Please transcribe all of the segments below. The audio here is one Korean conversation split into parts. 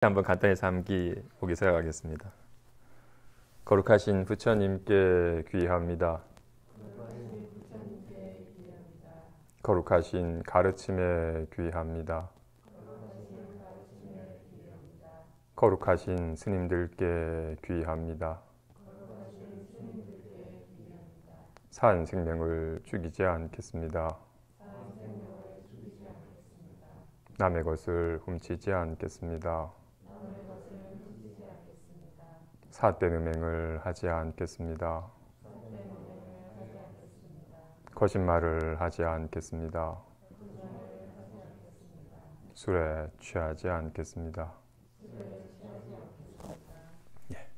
한번 간단히 삼기 보기 시작하겠습니다. 거룩하신 부처님께 귀의합니다. 거룩하신 가르침에 귀의합니다. 거룩하신 스님들께 귀의합니다. 산 생명을 죽이지 않겠습니다. 남의 것을 훔치지 않겠습니다. 사된 음행을 하지 않겠습니다. 거짓말을 하지 않겠습니다. 술에 취하지 않겠습니다. 예.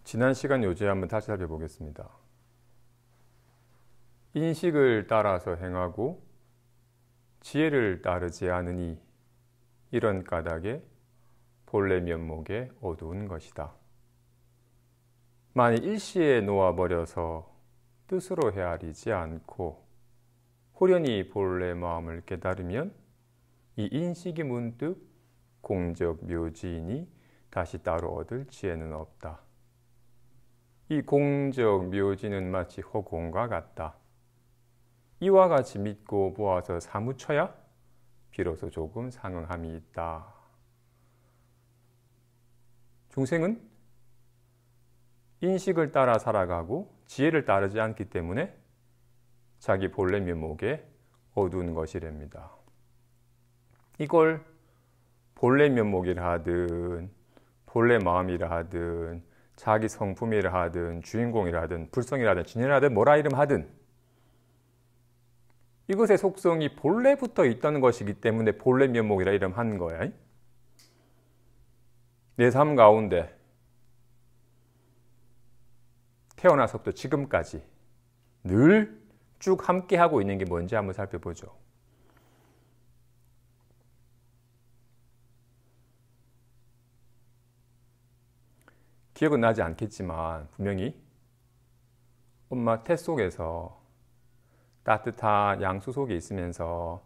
지난 시간 요지에 한번 다시 살펴보겠습니다. 인식을 따라서 행하고 지혜를 따르지 않으니 이런 까닭에 본래 면목에 어두운 것이다. 만일 일시에 놓아버려서 뜻으로 헤아리지 않고 호련히 본래 마음을 깨달으면 이 인식이 문득 공적 묘지이니 다시 따로 얻을 지혜는 없다. 이 공적 묘지는 마치 허공과 같다. 이와 같이 믿고 보아서 사무쳐야 비로소 조금 상응함이 있다. 중생은 인식을 따라 살아가고 지혜를 따르지 않기 때문에 자기 본래 면목에 어두운 것이랍니다. 이걸 본래 면목이라 하든 본래 마음이라 하든 자기 성품이라 하든 주인공이라 하든 불성이라 하든 진이라 하든 뭐라 이름 하든 이것의 속성이 본래부터 있다는 것이기 때문에 본래 면목이라 이름한 거야. 내 삶 가운데 태어나서부터 지금까지 늘 쭉 함께하고 있는 게 뭔지 한번 살펴보죠. 기억은 나지 않겠지만 분명히 엄마 태 속에서 따뜻한 양수 속에 있으면서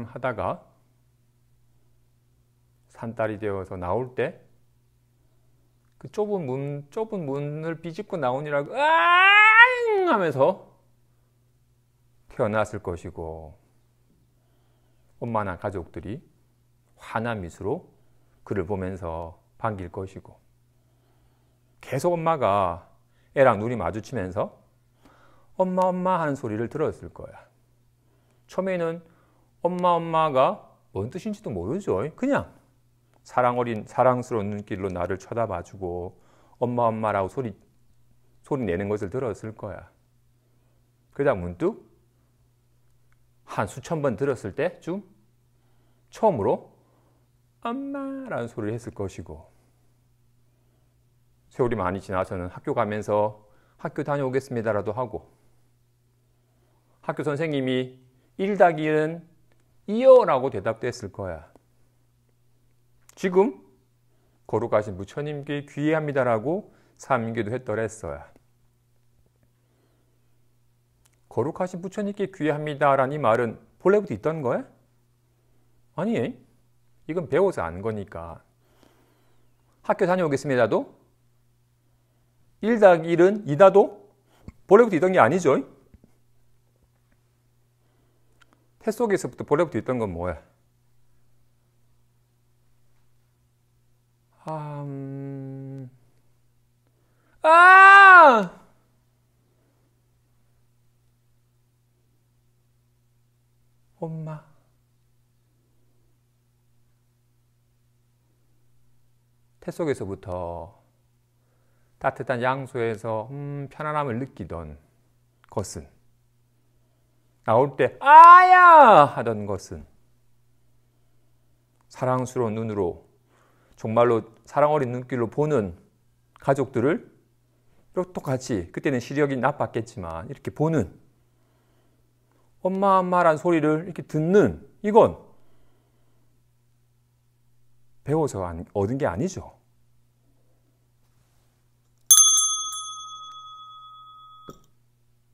하다가 산딸이 되어서 나올 때 그 좁은 문을 비집고 나오니라고 아잉 하면서 태어났을 것이고 엄마나 가족들이 환한 미소로 그를 보면서 반길 것이고 계속 엄마가 애랑 눈이 마주치면서 엄마 하는 소리를 들었을 거야. 처음에는 엄마가 뭔 뜻인지도 모르죠. 그냥 사랑 어린 사랑스러운 눈길로 나를 쳐다봐주고 엄마라고 소리 내는 것을 들었을 거야. 그러다 문득 한 수천 번 들었을 때쯤 처음으로 엄마라는 소리를 했을 것이고 세월이 많이 지나서는 학교 가면서 학교 다녀오겠습니다라도 하고 학교 선생님이 1+1은 2요 라고 대답도 했을 거야. 지금 거룩하신 부처님께 귀의합니다라고 삼기도 했더랬어요. 거룩하신 부처님께 귀의합니다라는 이 말은 본래부터 있던 거야? 아니, 이건 배워서 안 거니까. 학교 다녀오겠습니다도 1+1은 2다도 본래부터 있던 게 아니죠. 태 속에서부터 본래부터 있던 건 뭐야? 엄마. 태 속에서부터 따뜻한 양수에서 편안함을 느끼던 것은 나올 때 아야 하던 것은 사랑스러운 눈으로 정말로 사랑 어린 눈길로 보는 가족들을 똑같이 그때는 시력이 나빴겠지만 이렇게 보는 엄마란 소리를 이렇게 듣는 이건 배워서 얻은 게 아니죠.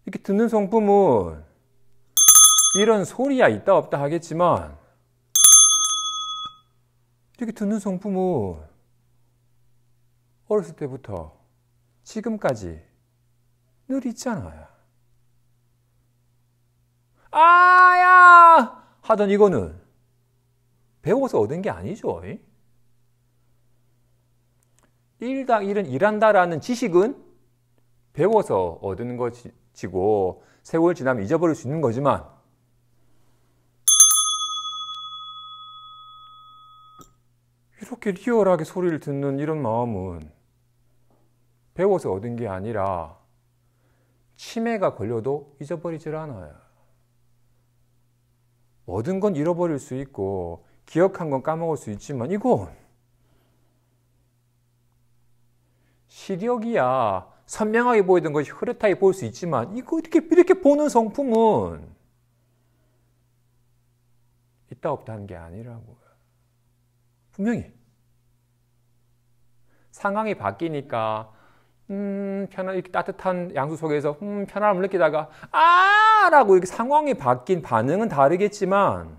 이렇게 듣는 성품은 이런 소리야 있다 없다 하겠지만 이렇게 듣는 성품은 어렸을 때부터 지금까지 늘 있잖아요. 아야! 하던 이거는 배워서 얻은 게 아니죠. 일당 일은 일한다라는 지식은 배워서 얻는 것이고 세월 지나면 잊어버릴 수 있는 거지만 이렇게 리얼하게 소리를 듣는 이런 마음은 배워서 얻은 게 아니라 치매가 걸려도 잊어버리질 않아요. 얻은 건 잃어버릴 수 있고 기억한 건 까먹을 수 있지만 이건 시력이야 선명하게 보이던 것이 흐릿하게 보일 수 있지만 이거 이렇게 보는 성품은 있다 없다 하는 게 아니라고요. 분명히 상황이 바뀌니까 이렇게 따뜻한 양수 속에서 편안함을 느끼다가 라고 이렇게 상황이 바뀐 반응은 다르겠지만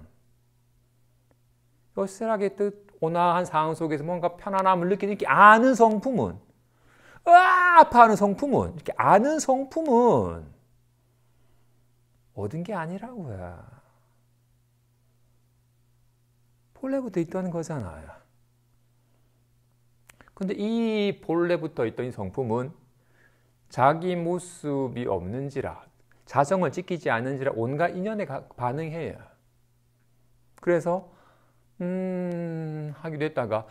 여슬하게 온화한 상황 속에서 뭔가 편안함을 느끼는 이렇게 아는 성품은 아파하는 성품은 이렇게 아는 성품은 얻은 게 아니라고요. 본래부터 있던 거잖아요. 근데 이 본래부터 있던 이 성품은 자기 모습이 없는지라 자성을 지키지 않는지라 온갖 인연에 반응해요. 그래서 하기도 했다가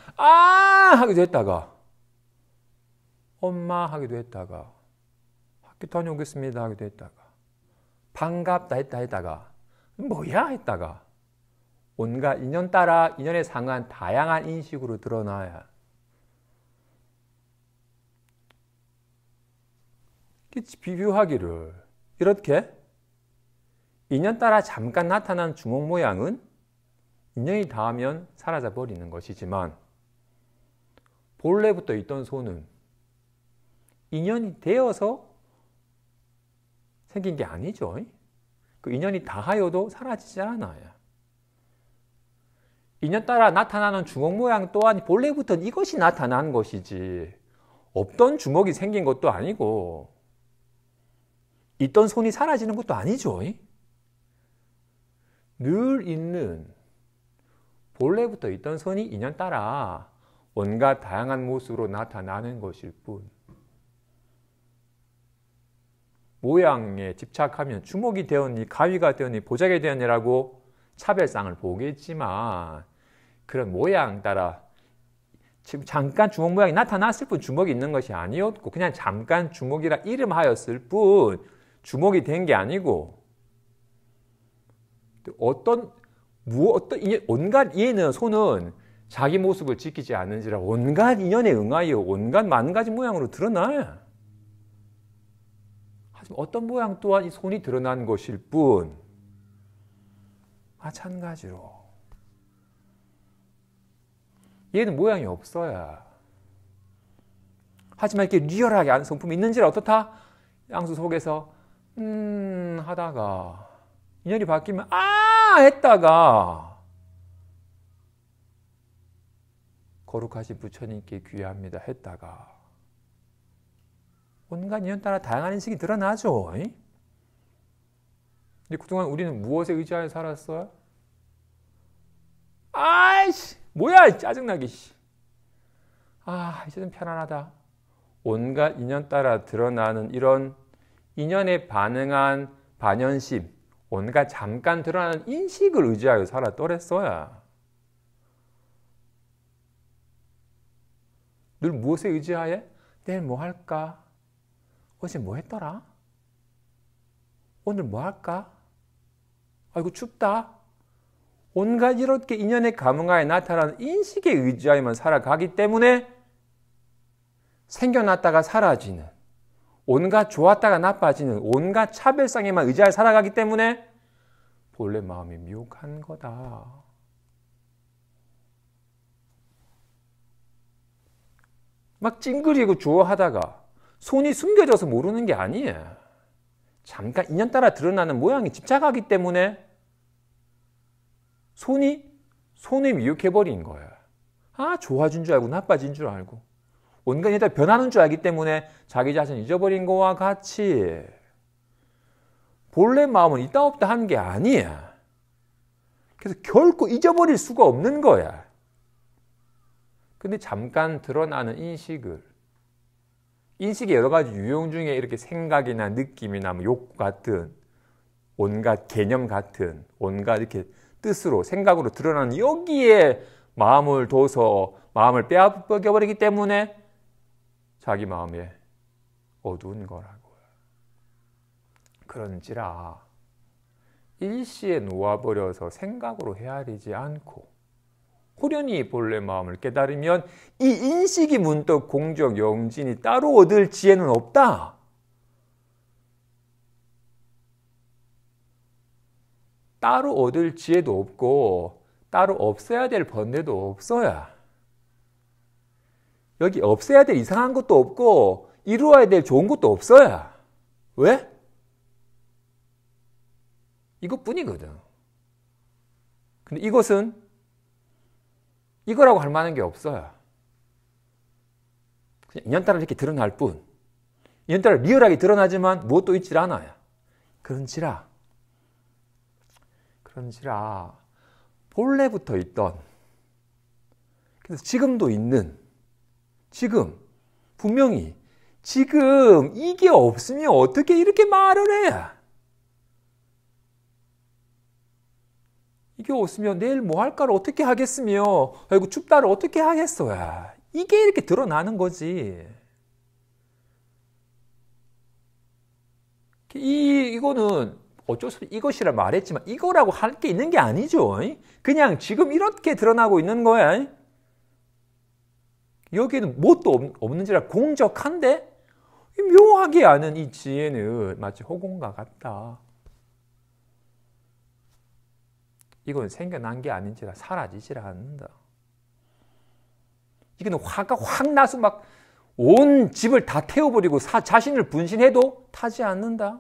하기도 했다가 엄마 하기도 했다가 학교 다녀오겠습니다 하기도 했다가 반갑다 했다가 뭐야 했다가 온갖 인연 따라 인연에 상한 다양한 인식으로 드러나야 비교하기를 이렇게 인연 따라 잠깐 나타난 주먹 모양은 인연이 닿으면 사라져 버리는 것이지만 본래부터 있던 손은 인연이 되어서 생긴 게 아니죠. 그 인연이 닿아요도 사라지지 않아요. 인연 따라 나타나는 주먹 모양 또한 본래부터는 이것이 나타난 것이지 없던 주먹이 생긴 것도 아니고 있던 손이 사라지는 것도 아니죠. 늘 있는 본래부터 있던 손이 인연 따라 온갖 다양한 모습으로 나타나는 것일 뿐 모양에 집착하면 주먹이 되었니 가위가 되었니 보자기 되었니라고 차별상을 보겠지만 그런 모양 따라 지금 잠깐 주먹 모양이 나타났을 뿐 주먹이 있는 것이 아니었고 그냥 잠깐 주먹이라 이름하였을 뿐 주먹이 된 게 아니고 온갖 이에는 손은 자기 모습을 지키지 않는지라 온갖 인연에 응하여 온갖 많은 가지 모양으로 드러나요. 하지만 어떤 모양 또한 이 손이 드러난 것일 뿐 마찬가지로 얘는 모양이 없어야 하지만 이렇게 리얼하게 아는 성품이 있는지라 어떻다? 양수 속에서 하다가 인연이 바뀌면 했다가 거룩하신 부처님께 귀합니다 했다가 온갖 인연 따라 다양한 인식이 드러나죠. 근데 그동안 우리는 무엇에 의지하여 살았어요? 아이씨 뭐야 짜증나게 이제 좀 편안하다. 온갖 인연 따라 드러나는 이런 인연에 반응한 반연심 온갖 잠깐 드러나는 인식을 의지하여 살았더랬어야 늘 무엇에 의지하여? 내일 뭐 할까? 어제 뭐 했더라? 오늘 뭐 할까? 아이고 춥다. 온갖 이렇게 인연에 감응하여 나타나는 인식에 의지하여만 살아가기 때문에 생겨났다가 사라지는 온갖 좋았다가 나빠지는 온갖 차별성에만 의지하여 살아가기 때문에 본래 마음이 미혹한 거다. 막 찡그리고 좋아하다가 손이 숨겨져서 모르는 게 아니에요. 잠깐 인연 따라 드러나는 모양이 집착하기 때문에 손이 미혹해버린 거예요. 좋아진 줄 알고 나빠진 줄 알고 온갖 일들 변하는 줄 알기 때문에 자기 자신 잊어버린 거와 같이 본래 마음은 있다 없다 하는 게 아니야. 그래서 결코 잊어버릴 수가 없는 거야. 근데 잠깐 드러나는 인식의 여러 가지 유형 중에 이렇게 생각이나 느낌이나 뭐 욕구 같은 온갖 개념 같은 온갖 이렇게 뜻으로 생각으로 드러나는 여기에 마음을 둬서 마음을 빼앗겨버리기 때문에 자기 마음에 어두운 거라고요. 그런지라 일시에 놓아버려서 생각으로 헤아리지 않고 호련히 본래 마음을 깨달으면 이 인식이 문득 공적 영진이 따로 얻을 지혜는 없다. 따로 얻을 지혜도 없고 따로 없애야 될 번뇌도 없어야. 여기 없애야 될 이상한 것도 없고 이루어야 될 좋은 것도 없어야. 왜? 이것뿐이거든. 근데 이것은 이거라고 할 만한 게 없어요. 그냥 인연따라 이렇게 드러날 뿐. 인연따라 리얼하게 드러나지만 무엇도 있질 않아요. 그런지라 본래부터 있던, 그래서 지금도 있는, 지금 분명히 지금 이게 없으면 어떻게 이렇게 말을 해? 이게 없으면 내일 뭐 할까를 어떻게 하겠으며, 아이고 춥다를 어떻게 하겠어요? 이게 이렇게 드러나는 거지. 이거는 어쩔 수 없이 이것이라 말했지만 이거라고 할 게 있는 게 아니죠. 그냥 지금 이렇게 드러나고 있는 거야. 여기에는 뭣도 없는지라 공적한데 묘하게 아는 이 지혜는 마치 허공과 같다. 이건 생겨난 게 아닌지라 사라지지라 않는다. 이거는 화가 확 나서 막 온 집을 다 태워버리고 자신을 분신해도 타지 않는다.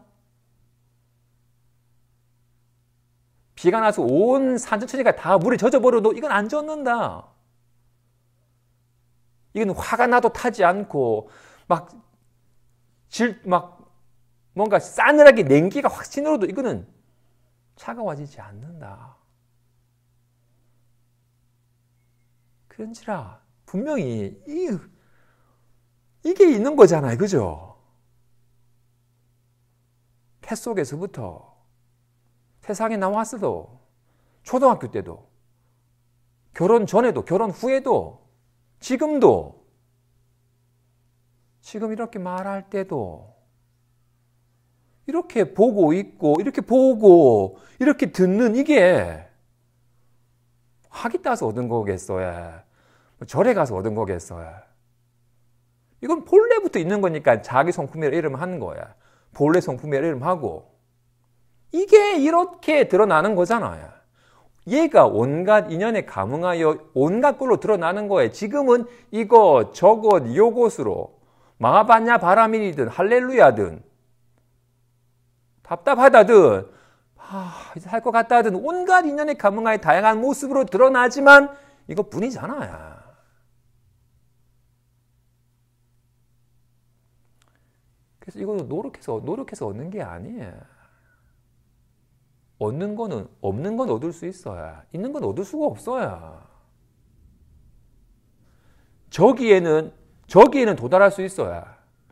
비가 나서 온 산천천지가 다 물에 젖어버려도 이건 안 젖는다. 이건 화가 나도 타지 않고 막 뭔가 싸늘하게 냉기가 확 치늘어도 이거는 차가워지지 않는다. 그런지라 분명히 이게 있는 거잖아요. 그죠? 태 속에서부터 세상에 나왔어도 초등학교 때도 결혼 전에도 결혼 후에도 지금도 지금 이렇게 말할 때도 이렇게 보고 있고 이렇게 보고 이렇게 듣는 이게 학위 따서 얻은 거겠어요? 절에 가서 얻은 거겠어요? 이건 본래부터 있는 거니까 자기 성품이라 이름하는 거야. 본래 성품이라 이름하고 이게 이렇게 드러나는 거잖아요. 얘가 온갖 인연에 감응하여 온갖 걸로 드러나는 거예요. 지금은 이것 저것 요것으로 마하바냐 바라밀이든 할렐루야든 답답하다든 이제 할 것 같다든 온갖 인연에 감응하여 다양한 모습으로 드러나지만 이것뿐이잖아요. 그래서 이거는 노력해서 얻는 게 아니에요. 얻는 거는 없는 건 얻을 수 있어요. 있는 건 얻을 수가 없어요. 저기에는 도달할 수 있어요.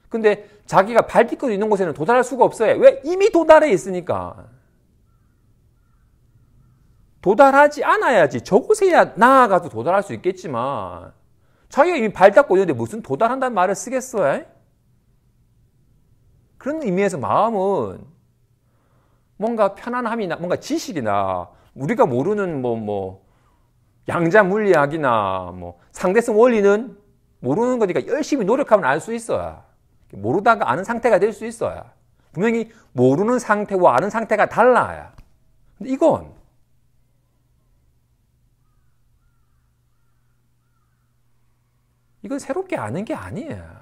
근데 자기가 발 딛고 있는 곳에는 도달할 수가 없어요. 왜? 이미 도달해 있으니까. 도달하지 않아야지. 저곳에야 나아가서 도달할 수 있겠지만 자기가 이미 발 닿고 있는데 무슨 도달한다는 말을 쓰겠어요? 그런 의미에서 마음은 뭔가 편안함이나 뭔가 지식이나 우리가 모르는 양자 물리학이나 상대성 원리는 모르는 거니까 열심히 노력하면 알 수 있어요. 모르다가 아는 상태가 될 수 있어요. 분명히 모르는 상태와 아는 상태가 달라요. 근데 이건 새롭게 아는 게 아니에요.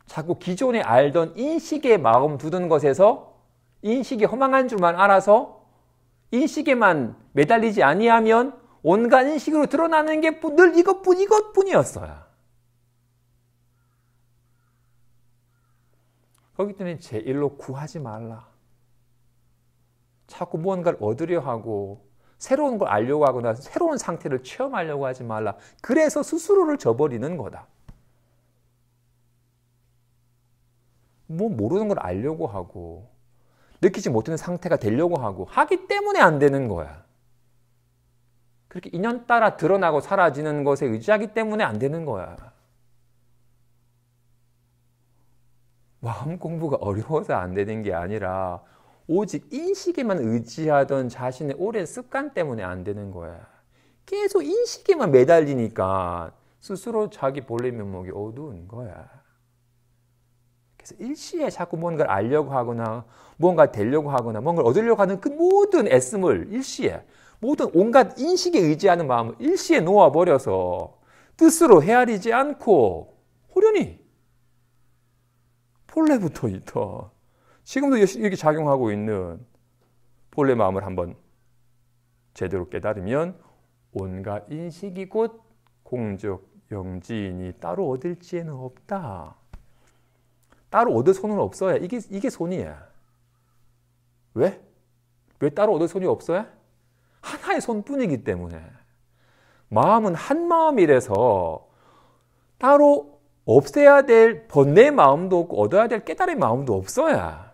자꾸 기존에 알던 인식에 마음 두는 것에서 인식이 허망한 줄만 알아서 인식에만 매달리지 아니하면 온갖 인식으로 드러나는 게 늘 이것뿐이었어요. 그렇기 때문에 제1로 구하지 말라. 자꾸 무언가를 얻으려 하고 새로운 걸 알려고 하거나 새로운 상태를 체험하려고 하지 말라. 그래서 스스로를 저버리는 거다. 뭐 모르는 걸 알려고 하고 느끼지 못하는 상태가 되려고 하기 때문에 안 되는 거야. 그렇게 인연 따라 드러나고 사라지는 것에 의지하기 때문에 안 되는 거야. 마음 공부가 어려워서 안 되는 게 아니라 오직 인식에만 의지하던 자신의 오랜 습관 때문에 안 되는 거야. 계속 인식에만 매달리니까 스스로 자기 본래 면목이 어두운 거야. 그래서 일시에 자꾸 뭔가를 알려고 하거나 뭔가 되려고 하거나 뭔가를 얻으려고 하는 그 모든 애씀을 일시에 모든 온갖 인식에 의지하는 마음을 일시에 놓아버려서 뜻으로 헤아리지 않고 호련히 본래부터 있다. 지금도 이렇게 작용하고 있는 본래 마음을 한번 제대로 깨달으면 온갖 인식이 곧 공적 영지이니 따로 얻을 지혜는 없다. 따로 얻을 손은 없어야 이게 손이야. 왜? 왜 따로 얻을 손이 없어야? 하나의 손뿐이기 때문에. 마음은 한 마음이라서 따로 없애야 될 번뇌의 마음도 없고 얻어야 될 깨달음의 마음도 없어야.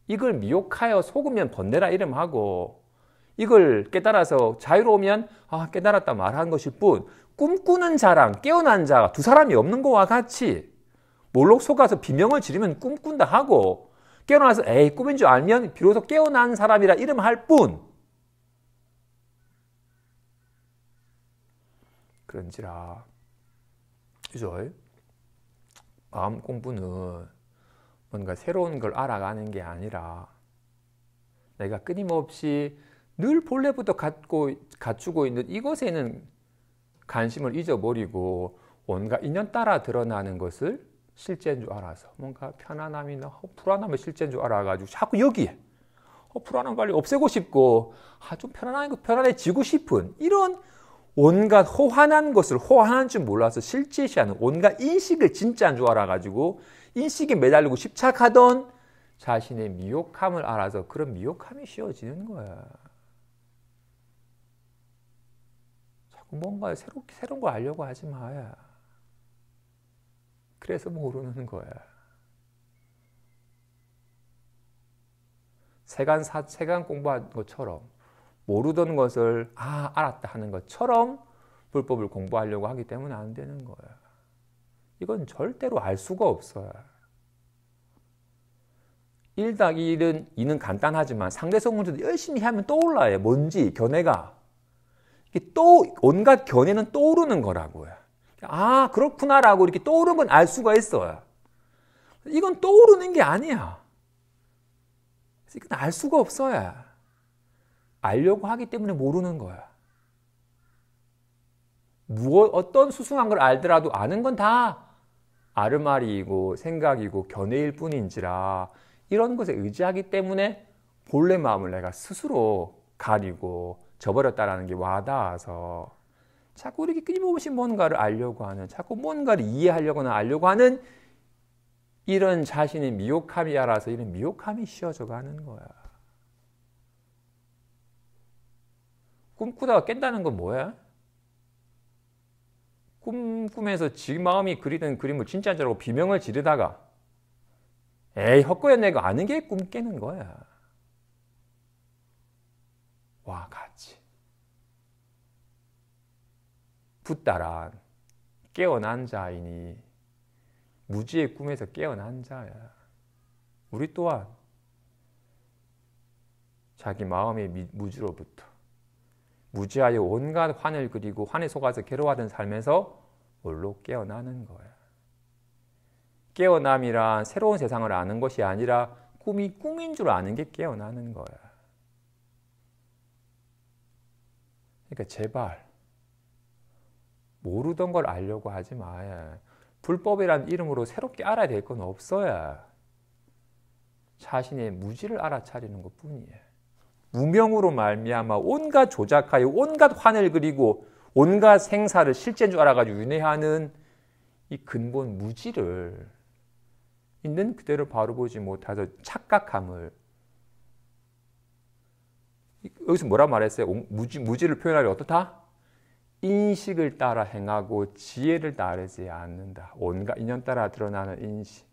이걸 미혹하여 속으면 번뇌라 이름하고 이걸 깨달아서 자유로우면 깨달았다 말하는 것일 뿐 꿈꾸는 자랑 깨어난 자가 두 사람이 없는 것과 같이 몰록 속아서 비명을 지르면 꿈꾼다 하고 깨어나서 꿈인 줄 알면 비로소 깨어난 사람이라 이름할 뿐 그런지라 그죠? 마음 공부는 뭔가 새로운 걸 알아가는 게 아니라 내가 끊임없이 늘 본래부터 갖추고 있는 이것에는 관심을 잊어버리고 온갖 인연 따라 드러나는 것을 실제인 줄 알아서 뭔가 편안함이나 불안함을 실제인 줄 알아가지고 자꾸 여기에 불안함 빨리 없애고 싶고 좀 편안해지고 싶은 이런 온갖 호환한 것을 호환한 줄 몰라서 실제시하는 온갖 인식을 진짜인 줄 알아가지고 인식에 매달리고 집착하던 자신의 미혹함을 알아서 그런 미혹함이 쉬워지는 거야. 자꾸 뭔가 새로운 거 알려고 하지 마야. 그래서 모르는 거야. 세간 공부한 것처럼 모르던 것을 알았다 하는 것처럼 불법을 공부하려고 하기 때문에 안 되는 거야. 이건 절대로 알 수가 없어요. 1+1은 간단하지만 상대성 문제도 열심히 하면 떠올라요. 뭔지 견해가. 또 온갖 견해는 떠오르는 거라고요. 그렇구나라고 이렇게 떠오르면 알 수가 있어요. 이건 떠오르는 게 아니야. 이건 알 수가 없어요. 알려고 하기 때문에 모르는 거야. 어떤 수승한 걸 알더라도 아는 건 다 아르마리이고 생각이고 견해일 뿐인지라 이런 것에 의지하기 때문에 본래 마음을 내가 스스로 가리고 저버렸다라는 게 와닿아서 자꾸 이렇게 끊임없이 뭔가를 알려고 하는 자꾸 뭔가를 이해하려거나 알려고 하는 이런 자신의 미혹함이 알아서 이런 미혹함이 씌워져 가는 거야. 꿈꾸다가 깬다는 건 뭐야? 꿈에서 지 마음이 그리던 그림을 진짜인 줄 알고 비명을 지르다가 헛거였네 이거 아는 게 꿈 깨는 거야. 와 같이 붓다란 깨어난 자이니 무지의 꿈에서 깨어난 자야. 우리 또한 자기 마음의 무지로부터 무지하여 온갖 환을 그리고 환에 속아서 괴로워하던 삶에서 홀로 깨어나는 거야. 깨어남이란 새로운 세상을 아는 것이 아니라 꿈이 꿈인 줄 아는 게 깨어나는 거야. 그러니까 제발 모르던 걸 알려고 하지 마야. 불법이란 이름으로 새롭게 알아야 될 건 없어야. 자신의 무지를 알아차리는 것뿐이에요. 무명으로 말미암아 온갖 조작하여 온갖 환을 그리고 온갖 생사를 실제인 줄 알아가지고 윤회하는 이 근본 무지를 있는 그대로 바로 보지 못해서 착각함을, 여기서 뭐라 말했어요? 무지를 표현하려 어떻다? 인식을 따라 행하고 지혜를 따르지 않는다. 온갖 인연 따라 드러나는 인식.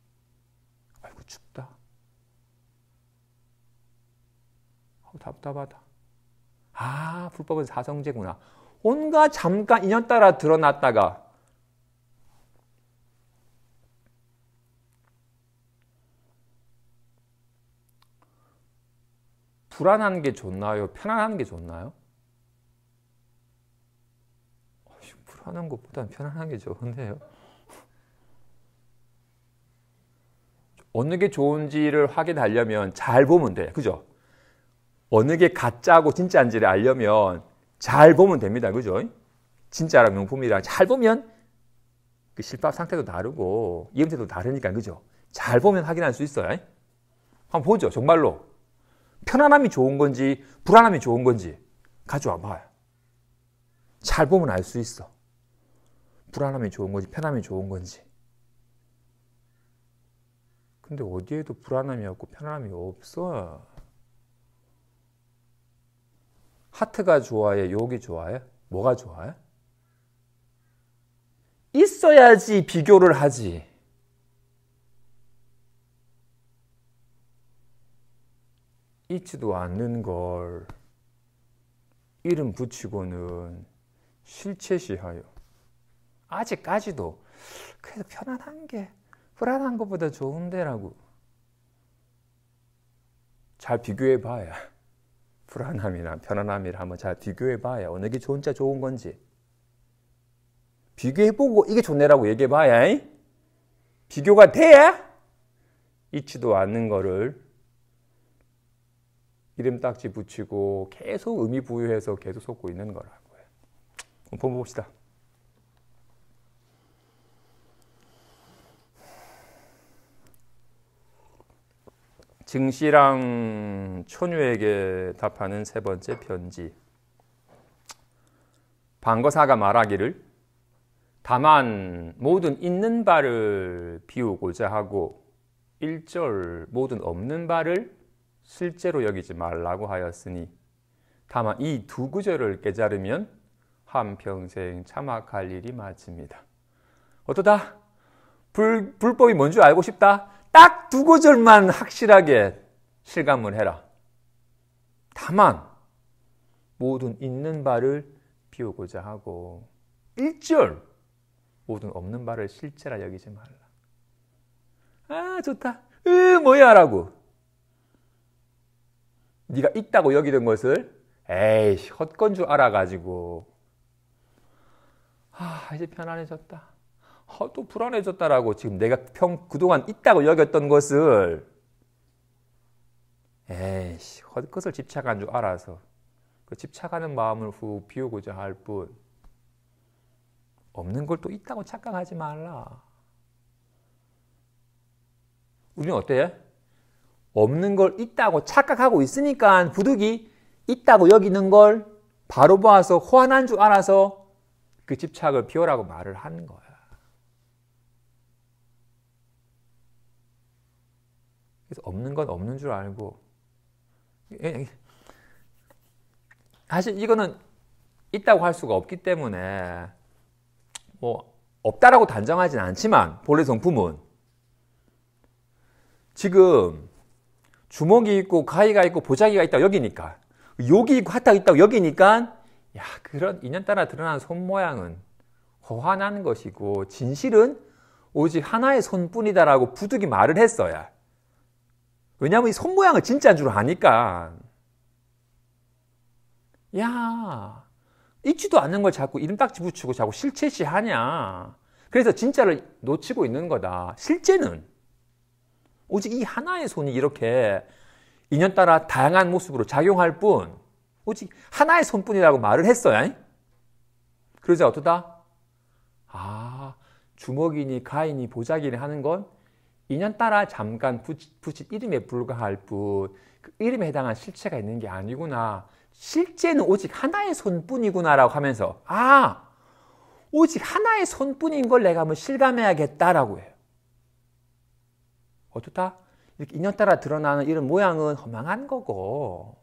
아이고 춥다. 답답하다. 아, 불법은 사성제구나. 온갖 잠깐 인연 따라 드러났다가 불안한 게 좋나요? 편안한 게 좋나요? 불안한 것보다는 편안한 게 좋은데요. 어느 게 좋은지를 확인하려면 잘 보면 돼. 그죠? 어느 게 가짜고 진짜인지를 알려면 잘 보면 됩니다. 그죠? 진짜랑 명품이랑 잘 보면 그 실밥 상태도 다르고 이음새도 다르니까. 그죠? 잘 보면 확인할 수 있어요. 한번 보죠. 정말로. 편안함이 좋은 건지 불안함이 좋은 건지 가져와 봐요. 잘 보면 알 수 있어. 불안함이 좋은 건지 편함이 좋은 건지. 근데 어디에도 불안함이 없고 편안함이 없어. 하트가 좋아해? 욕이 좋아해? 뭐가 좋아해? 있어야지 비교를 하지. 있지도 않는 걸 이름 붙이고는 실체시하여 아직까지도 그래도 편안한 게 불안한 것보다 좋은데라고 잘 비교해 봐야, 불안함이나 편안함이랑 한번 잘 비교해 봐야 어느 게 진짜 좋은 건지 비교해 보고 이게 좋네라고 얘기해 봐야 비교가 돼야 있지도 않는 거를 이름 딱지 붙이고 계속 의미 부여해서 계속 속고 있는 거라고요. 한번 봅시다. 증시랑 천유에게 답하는 세 번째 편지. 방거사가 말하기를 다만 모든 있는 바를 비우고자 하고 1절 모든 없는 바를 실제로 여기지 말라고 하였으니 다만 이 두 구절을 깨달으면 한평생 참학할 일이 많습니다. 어떠다? 불법이 뭔 줄 알고 싶다? 딱 두 구절만 확실하게 실감을 해라. 다만 모든 있는 바를 비우고자 하고 1절 모든 없는 바를 실제라 여기지 말라. 아 좋다. 뭐야 라고. 네가 있다고 여기던 것을 에이 헛건 줄 알아가지고 이제 편안해졌다. 또 불안해졌다라고 지금 내가 그동안 있다고 여겼던 것을 에이씨 헛것을 집착한 줄 알아서 그 집착하는 마음을 후 비우고자 할 뿐 없는 걸 또 있다고 착각하지 말라. 우리는 어때? 없는 걸 있다고 착각하고 있으니까 부득이 있다고 여기는 걸 바로 봐서 호환한 줄 알아서 그 집착을 비워라고 말을 하는 거야. 그래서 없는 건 없는 줄 알고, 사실 이거는 있다고 할 수가 없기 때문에 뭐 없다라고 단정하진 않지만 본래 성품은 지금 주먹이 있고 가위가 있고 보자기가 있다고 여기니까 욕이 있고 하타가 있다고 여기니까 그런 인연 따라 드러나는 손 모양은 호환하는 것이고 진실은 오직 하나의 손뿐이다라고 부득이 말을 했어야. 왜냐하면 이 손 모양을 진짜인 줄 아니까. 있지도 않는 걸 자꾸 이름 딱지 붙이고 자꾸 실체시하냐. 그래서 진짜를 놓치고 있는 거다. 실제는 오직 이 하나의 손이 이렇게 인연 따라 다양한 모습으로 작용할 뿐 오직 하나의 손뿐이라고 말을 했어요. 그러자 어떠다? 주먹이니 가이니 보자기니 하는 건 인연 따라 잠깐 붙인 이름에 불과할 뿐 그 이름에 해당한 실체가 있는 게 아니구나. 실제는 오직 하나의 손뿐이구나라고 하면서 오직 하나의 손뿐인 걸 내가 한번 실감해야겠다라고 해요. 어떻다? 이렇게 인연따라 드러나는 이런 모양은 허망한 거고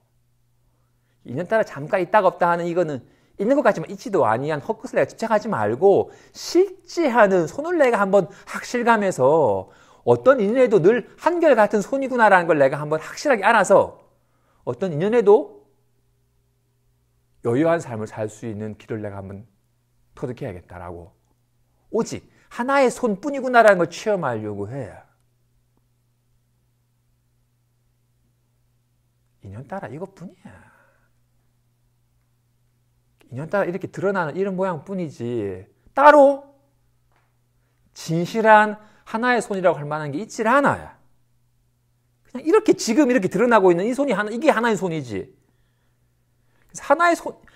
인연따라 잠깐 있다가 없다 하는 이거는 있는 것 같지만 있지도 아니한 헛것을 내가 집착하지 말고 실제하는 손을 내가 한번 확실감해서 어떤 인연에도 늘 한결같은 손이구나라는 걸 내가 한번 확실하게 알아서 어떤 인연에도 여유한 삶을 살 수 있는 길을 내가 한번 터득해야겠다라고 오직 하나의 손뿐이구나라는 걸 체험하려고 해. 인연따라 이것뿐이야. 인연따라 이렇게 드러나는 이런 모양뿐이지 따로 진실한 하나의 손이라고 할 만한 게 있질 않아요. 그냥 이렇게 지금 이렇게 드러나고 있는 이 손이 이게 하나의 손이지. 그래서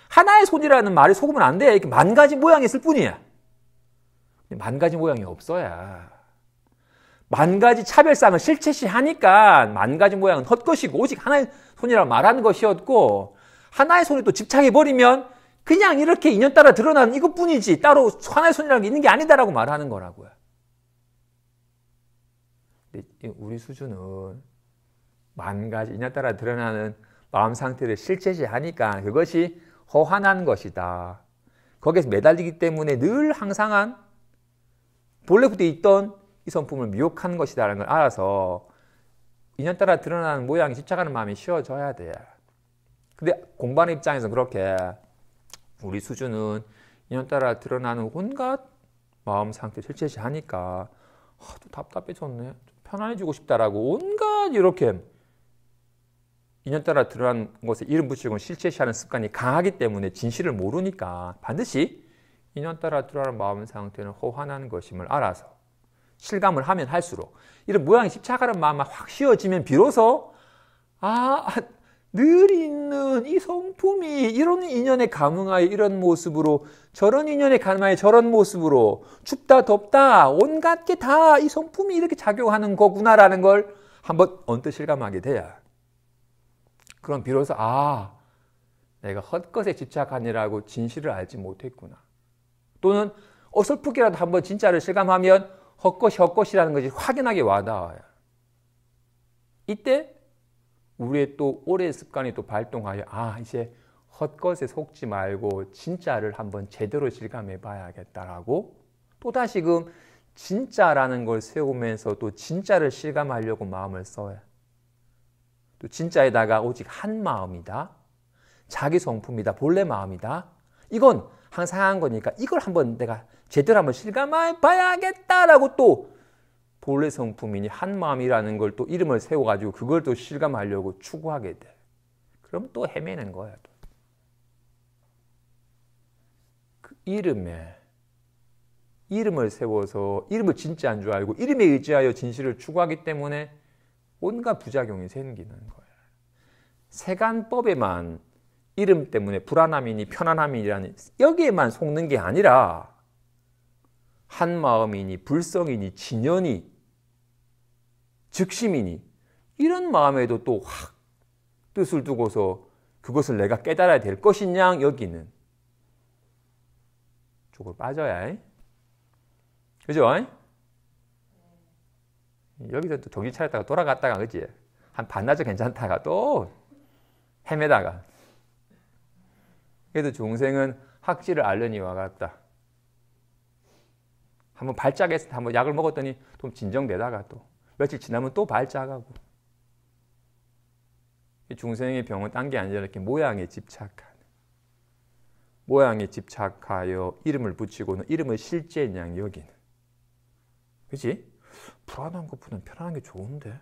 하나의 손이라는 말이 속으면 안 돼. 이렇게 만 가지 모양이 있을 뿐이야. 만 가지 모양이 없어야. 만 가지 차별상을 실체시하니까 만 가지 모양은 헛것이고 오직 하나의 손이라고 말하는 것이었고 하나의 손에 또 집착해버리면 그냥 이렇게 인연 따라 드러나는 이것뿐이지 따로 하나의 손이라는 게 있는 게 아니다라고 말하는 거라고요. 근데 우리 수준은 만 가지 인연 따라 드러나는 마음 상태를 실체시하니까 그것이 허환한 것이다. 거기에서 매달리기 때문에 늘 항상한 본래부터 있던 이 성품을 미혹하는 것이다라는 걸 알아서 인연 따라 드러나는 모양에 집착하는 마음이 쉬워져야 돼. 근데 공부하는 입장에서는 그렇게 우리 수준은 인연 따라 드러나는 온갖 마음 상태 실체시하니까 좀 답답해졌네. 좀 편안해지고 싶다라고 온갖 이렇게 인연 따라 드러난 것에 이름 붙이고 실체시하는 습관이 강하기 때문에 진실을 모르니까 반드시 인연 따라 드러나는 마음 상태는 허환하는 것임을 알아서 실감을 하면 할수록 이런 모양에 집착하는 마음만 확 쉬어지면 비로소 늘 있는 이 성품이 이런 인연에 감응하여 이런 모습으로 저런 인연에 감응하여 저런 모습으로 춥다 덥다 온갖 게 다 이 성품이 이렇게 작용하는 거구나라는 걸 한번 언뜻 실감하게 돼야 그럼 비로소 내가 헛것에 집착하느라고 진실을 알지 못했구나. 또는 어설프게라도 한번 진짜를 실감하면 헛것이라는 것이 확연하게 와닿아요. 이때 우리의 또 오래의 습관이 또 발동하여 이제 헛것에 속지 말고 진짜를 한번 제대로 실감해 봐야겠다라고 또 다시금 진짜라는 걸 세우면서 또 진짜를 실감하려고 마음을 써요. 또 진짜에다가 오직 한 마음이다. 자기 성품이다. 본래 마음이다. 이건 항상 한 거니까 이걸 한번 내가 제대로 한번 실감해 봐야겠다라고 또 본래 성품이니 한 마음이라는 걸 또 이름을 세워가지고 그걸 또 실감하려고 추구하게 돼. 그럼 또 헤매는 거야. 또. 그 이름을 세워서 이름을 진짜인 줄 알고 이름에 의지하여 진실을 추구하기 때문에 온갖 부작용이 생기는 거야. 세간법에만 이름 때문에 불안함이니 편안함이라는 여기에만 속는 게 아니라 한 마음이니 불성이니 진연이 즉심이니 이런 마음에도 또 확 뜻을 두고서 그것을 내가 깨달아야 될 것이냐 여기는 쪽으로 빠져야 해. 그죠? 여기서 또 정신 차렸다가 돌아갔다가 그치? 한 반나절 괜찮다가 또 헤매다가 그래도 중생은 학지를 앓으니와 같다. 한번 발작해서 한번 약을 먹었더니 좀 진정되다가 또 며칠 지나면 또 발작하고 중생의 병은 딴 게 아니라 이렇게 모양에 집착하여 이름을 붙이고는 이름을 실제인 양 여기는 그치? 불안한 것보다는 편안한 게 좋은데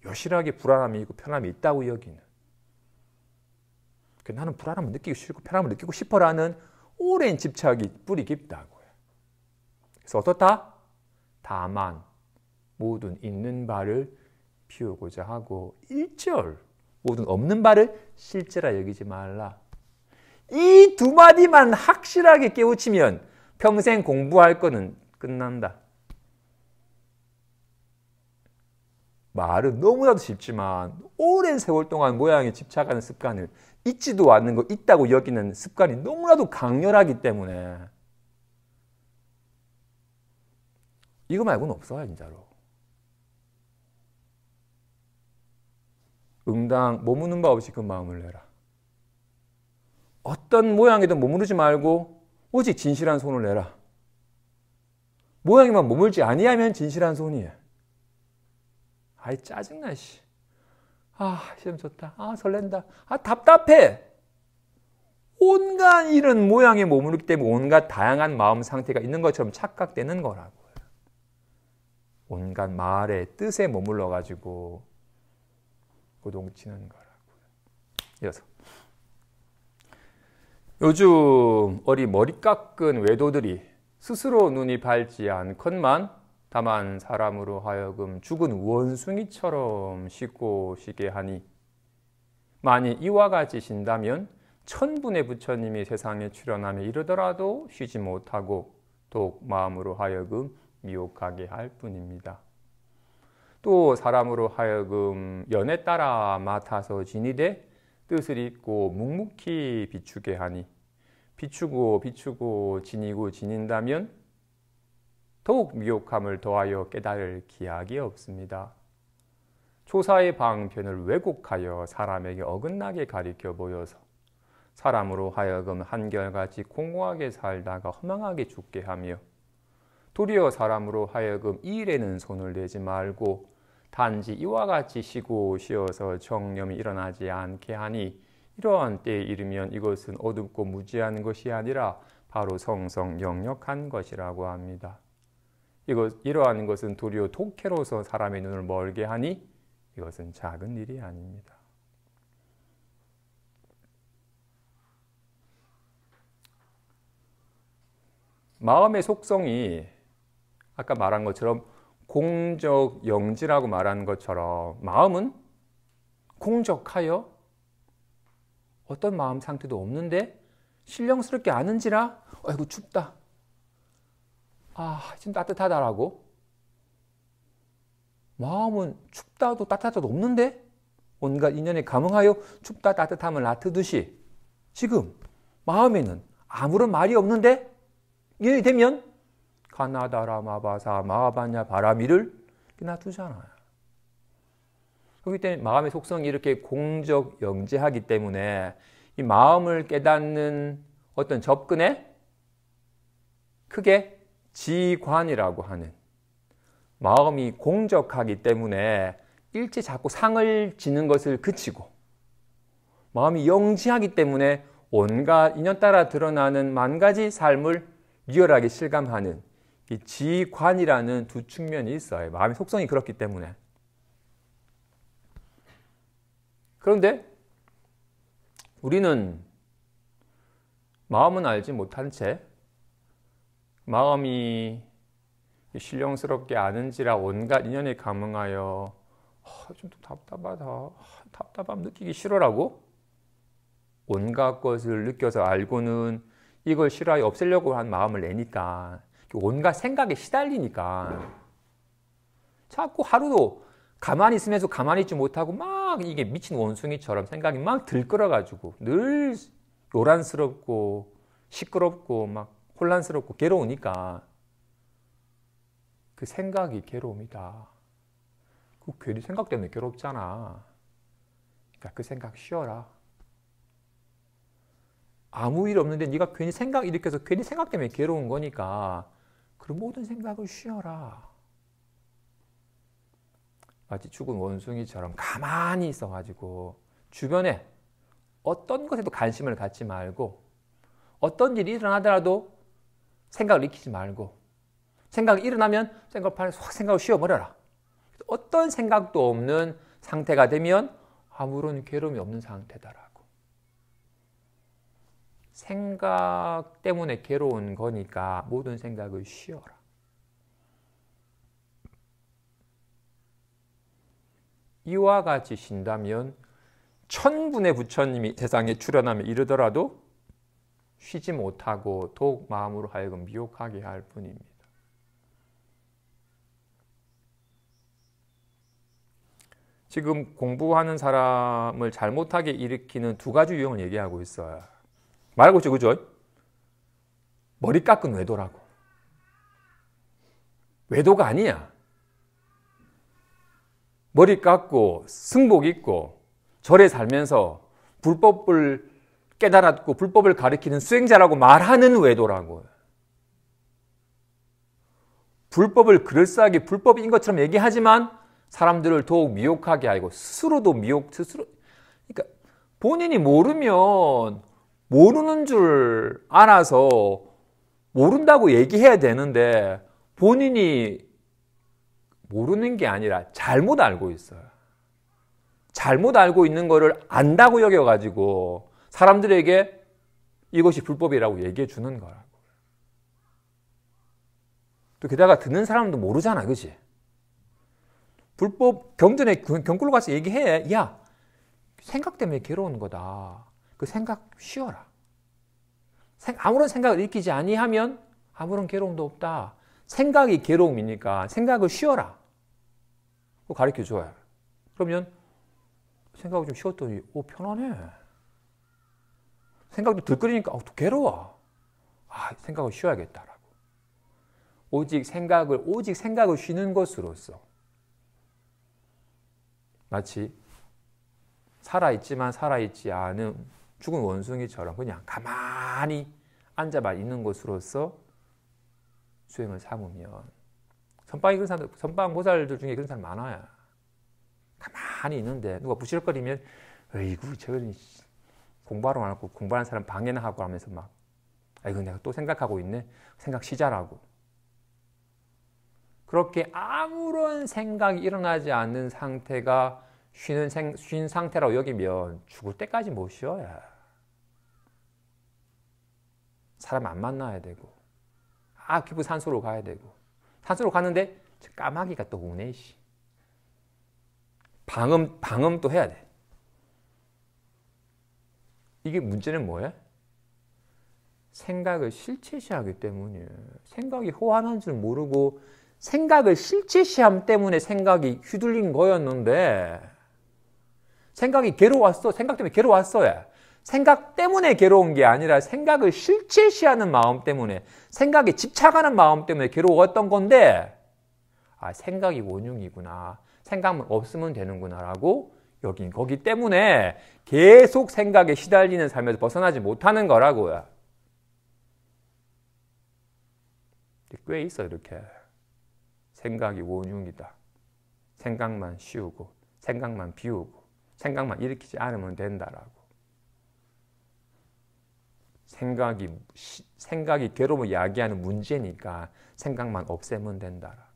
여실하게 불안함이 있고 편함이 있다고 여기는 나는 불안함을 느끼기 싫고 편함을 느끼고 싶어라는 오랜 집착이 뿌리 깊다고요. 그래서 어떻다? 다만 모든 있는 바를 피우고자 하고 1절 모든 없는 바를 실제라 여기지 말라. 이 두 마디만 확실하게 깨우치면 평생 공부할 거는 끝난다. 말은 너무나도 쉽지만 오랜 세월 동안 모양에 집착하는 습관을 있지도 않는 거 있다고 여기는 습관이 너무나도 강렬하기 때문에 이거 말고는 없어요, 진짜로. 응당 머무는 바 없이 그 마음을 내라. 어떤 모양에도 머무르지 말고 오직 진실한 손을 내라. 모양에만 머물지 아니하면 진실한 손이에요. 아이 짜증나 씨. 아 시험 좋다. 아 설렌다. 아 답답해. 온갖 이런 모양에 머무르기 때문에 온갖 다양한 마음 상태가 있는 것처럼 착각되는 거라고요. 온갖 말의 뜻에 머물러 가지고 고동치는 거라고요. 이어서 요즘 어리 머리 깎은 외도들이 스스로 눈이 밝지 않건만 다만 사람으로 하여금 죽은 원숭이처럼 씻고 쉬게 하니 만일 이와 같이 신다면 천분의 부처님이 세상에 출현하며 이르더라도 쉬지 못하고 독 마음으로 하여금 미혹하게 할 뿐입니다. 또 사람으로 하여금 연에 따라 맡아서 지니되 뜻을 잊고 묵묵히 비추게 하니 비추고 지니고 지닌다면 더욱 미혹함을 더하여 깨달을 기약이 없습니다. 조사의 방편을 왜곡하여 사람에게 어긋나게 가리켜 보여서 사람으로 하여금 한결같이 공허하게 살다가 허망하게 죽게 하며 도리어 사람으로 하여금 이 일에는 손을 대지 말고 단지 이와 같이 쉬어서 정념이 일어나지 않게 하니 이러한 때에 이르면 이것은 어둡고 무지한 것이 아니라 바로 성성역력한 것이라고 합니다. 이러한 것은 도리어 독해로서 사람의 눈을 멀게 하니 이것은 작은 일이 아닙니다. 마음의 속성이 아까 말한 것처럼 공적영지라고 말한 것처럼 마음은 공적하여 어떤 마음 상태도 없는데 신령스럽게 아는지라 아이고 춥다. 아 지금 따뜻하다라고 마음은 춥다도 따뜻하다도 없는데 온갖 인연에 감응하여 춥다 따뜻함을 나트듯이 지금 마음에는 아무런 말이 없는데 인연이 되면 가나다라 마바사 마바냐 바라미를 놔두잖아요. 그렇기 때문에 마음의 속성이 이렇게 공적영지하기 때문에 이 마음을 깨닫는 어떤 접근에 크게 지관이라고 하는 마음이 공적하기 때문에 일체 자꾸 상을 지는 것을 그치고 마음이 영지하기 때문에 온갖 인연 따라 드러나는 만 가지 삶을 리얼하게 실감하는 이 지관이라는 두 측면이 있어요. 마음의 속성이 그렇기 때문에. 그런데 우리는 마음은 알지 못한 채 마음이 신령스럽게 아는지라 온갖 인연에 감응하여 좀 답답하다. 답답함 느끼기 싫어라고 온갖 것을 느껴서 알고는 이걸 싫어하여 없애려고 한 마음을 내니까 온갖 생각에 시달리니까 자꾸 하루도 가만히 있으면서 가만히 있지 못하고 막 이게 미친 원숭이처럼 생각이 막 들끓어가지고 늘 요란스럽고 시끄럽고 막 혼란스럽고 괴로우니까 그 생각이 괴로움이다. 그 괜히 생각 때문에 괴롭잖아. 그러니까 그 생각 쉬어라. 아무 일 없는데 네가 괜히 생각 일으켜서 괜히 생각 때문에 괴로운 거니까 그 모든 생각을 쉬어라. 마치 죽은 원숭이처럼 가만히 있어가지고 주변에 어떤 것에도 관심을 갖지 말고 어떤 일이 일어나더라도 생각을 익히지 말고 생각이 일어나면 생각을 쉬어버려라. 어떤 생각도 없는 상태가 되면 아무런 괴로움이 없는 상태다라고. 생각 때문에 괴로운 거니까 모든 생각을 쉬어라. 이와 같이 쉰다면 천분의 부처님이 세상에 출현하며 이르더라도 쉬지 못하고 더욱 마음으로 하여금 미혹하게 할 뿐입니다. 지금 공부하는 사람을 잘못하게 일으키는 두 가지 유형을 얘기하고 있어요. 말하고 있죠, 그죠? 머리 깎은 외도라고. 외도가 아니야. 머리 깎고 승복 입고 절에 살면서 불법을 깨달았고 불법을 가리키는 수행자라고 말하는 외도라고. 불법을 그럴싸하게 불법인 것처럼 얘기하지만 사람들을 더욱 미혹하게 하고 스스로도 그러니까 본인이 모르면 모르는 줄 알아서 모른다고 얘기해야 되는데 본인이 모르는 게 아니라 잘못 알고 있어요. 잘못 알고 있는 거를 안다고 여겨가지고 사람들에게 이것이 불법이라고 얘기해 주는 거라고. 또 게다가 듣는 사람도 모르잖아, 그치? 불법 경전에 경골로 가서 얘기해. 야, 생각 때문에 괴로운 거다. 그 생각 쉬어라. 아무런 생각을 일으키지 아니하면 아무런 괴로움도 없다. 생각이 괴로움이니까 생각을 쉬어라. 그거 가르쳐 줘요. 그러면 생각을 좀 쉬었더니 편하네. 생각도 들끓이니까 또 괴로워. 생각을 쉬어야겠다라고. 오직 생각을 쉬는 것으로서 마치 살아있지만 살아있지 않은 죽은 원숭이처럼 그냥 가만히 앉아만 있는 것으로서 수행을 삼으면 선방 보살들 중에 그런 사람 많아요. 가만히 있는데 누가 부실거리면 어이구 저건 공부하러 안 하고 공부하는 사람 방해나 하고 하면서 막 아이고 내가 또 생각하고 있네. 생각 쉬자라고. 그렇게 아무런 생각이 일어나지 않는 상태가 쉰 상태라고 여기면 죽을 때까지 못 쉬어야. 사람 안 만나야 되고 기부 산소로 가야 되고 산소로 가는데 까마귀가 또 우네. 방음 또 해야 돼. 이게 문제는 뭐야? 생각을 실체시하기 때문에 생각이 호환한 줄 모르고 생각을 실체시함 때문에 생각이 휘둘린 거였는데 생각이 괴로웠어. 생각 때문에 괴로웠어요. 생각 때문에 괴로운 게 아니라 생각을 실체시하는 마음 때문에 생각에 집착하는 마음 때문에 괴로웠던 건데 생각이 원흉이구나. 생각만 없으면 되는구나 라고 여긴 거기 때문에 계속 생각에 시달리는 삶에서 벗어나지 못하는 거라고요. 꽤 있어 이렇게. 생각이 원흉이다. 생각만 쉬우고 생각만 비우고 생각만 일으키지 않으면 된다라고. 생각이 괴로움을 야기하는 문제니까 생각만 없애면 된다라고.